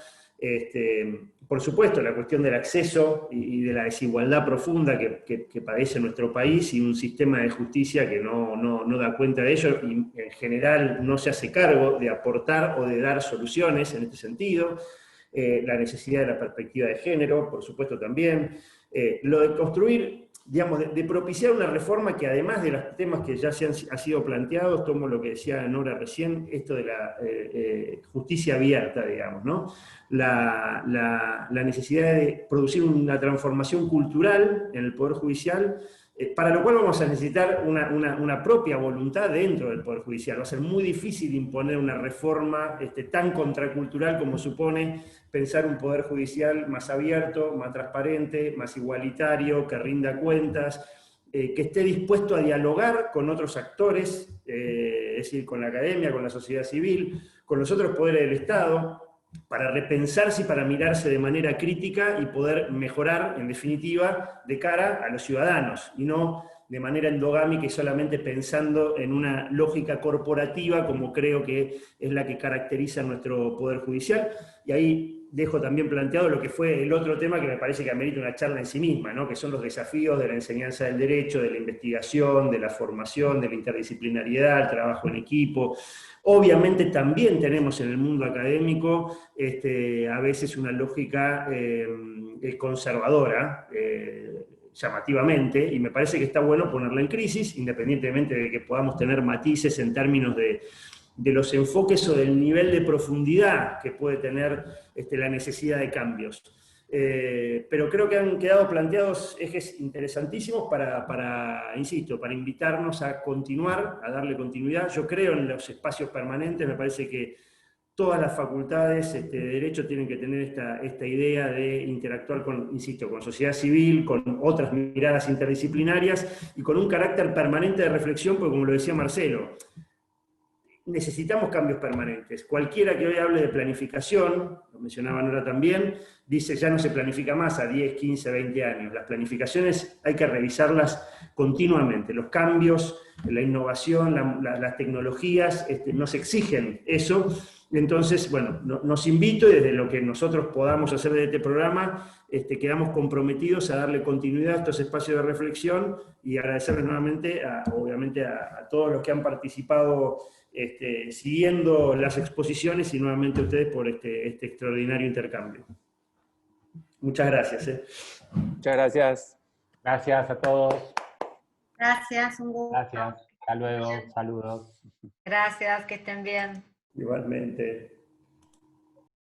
Por supuesto, la cuestión del acceso y de la desigualdad profunda que padece nuestro país y un sistema de justicia que no da cuenta de ello y en general no se hace cargo de aportar o de dar soluciones en este sentido. La necesidad de la perspectiva de género, por supuesto también. Lo de construir, digamos, de propiciar una reforma que además de los temas que ya han sido planteados, tomo lo que decía Nora recién, esto de la justicia abierta, digamos, ¿no? La necesidad de producir una transformación cultural en el Poder Judicial, para lo cual vamos a necesitar una propia voluntad dentro del Poder Judicial. Va a ser muy difícil imponer una reforma tan contracultural como supone pensar un Poder Judicial más abierto, más transparente, más igualitario, que rinda cuentas, que esté dispuesto a dialogar con otros actores, es decir, con la academia, con la sociedad civil, con los otros poderes del Estado, para repensarse y para mirarse de manera crítica y poder mejorar, en definitiva, de cara a los ciudadanos, y no de manera endogámica y solamente pensando en una lógica corporativa, como creo que es la que caracteriza nuestro Poder Judicial. Y ahí dejo también planteado lo que fue el otro tema que me parece que amerita una charla en sí misma, ¿no? Que son los desafíos de la enseñanza del derecho, de la investigación, de la formación, de la interdisciplinariedad, el trabajo en equipo. Obviamente también tenemos en el mundo académico a veces una lógica conservadora, llamativamente, y me parece que está bueno ponerla en crisis, independientemente de que podamos tener matices en términos de los enfoques o del nivel de profundidad que puede tener la necesidad de cambios. Pero creo que han quedado planteados ejes interesantísimos insisto, para invitarnos a continuar, a darle continuidad. Yo creo en los espacios permanentes, me parece que todas las facultades de Derecho tienen que tener esta idea de interactuar insisto, con sociedad civil, con otras miradas interdisciplinarias y con un carácter permanente de reflexión, porque como lo decía Marcelo, necesitamos cambios permanentes. Cualquiera que hoy hable de planificación, lo mencionaba Nora también, dice ya no se planifica más a 10, 15, 20 años. Las planificaciones hay que revisarlas continuamente. Los cambios, la innovación, las tecnologías nos exigen eso. Entonces, bueno, nos invito y desde lo que nosotros podamos hacer de este programa, quedamos comprometidos a darle continuidad a estos espacios de reflexión y agradecerles nuevamente, obviamente, a todos los que han participado siguiendo las exposiciones y nuevamente a ustedes por este extraordinario intercambio. Muchas gracias. Muchas gracias. Gracias a todos. Gracias, un gusto. Gracias. Hasta luego. Saludos. Gracias, que estén bien. Igualmente.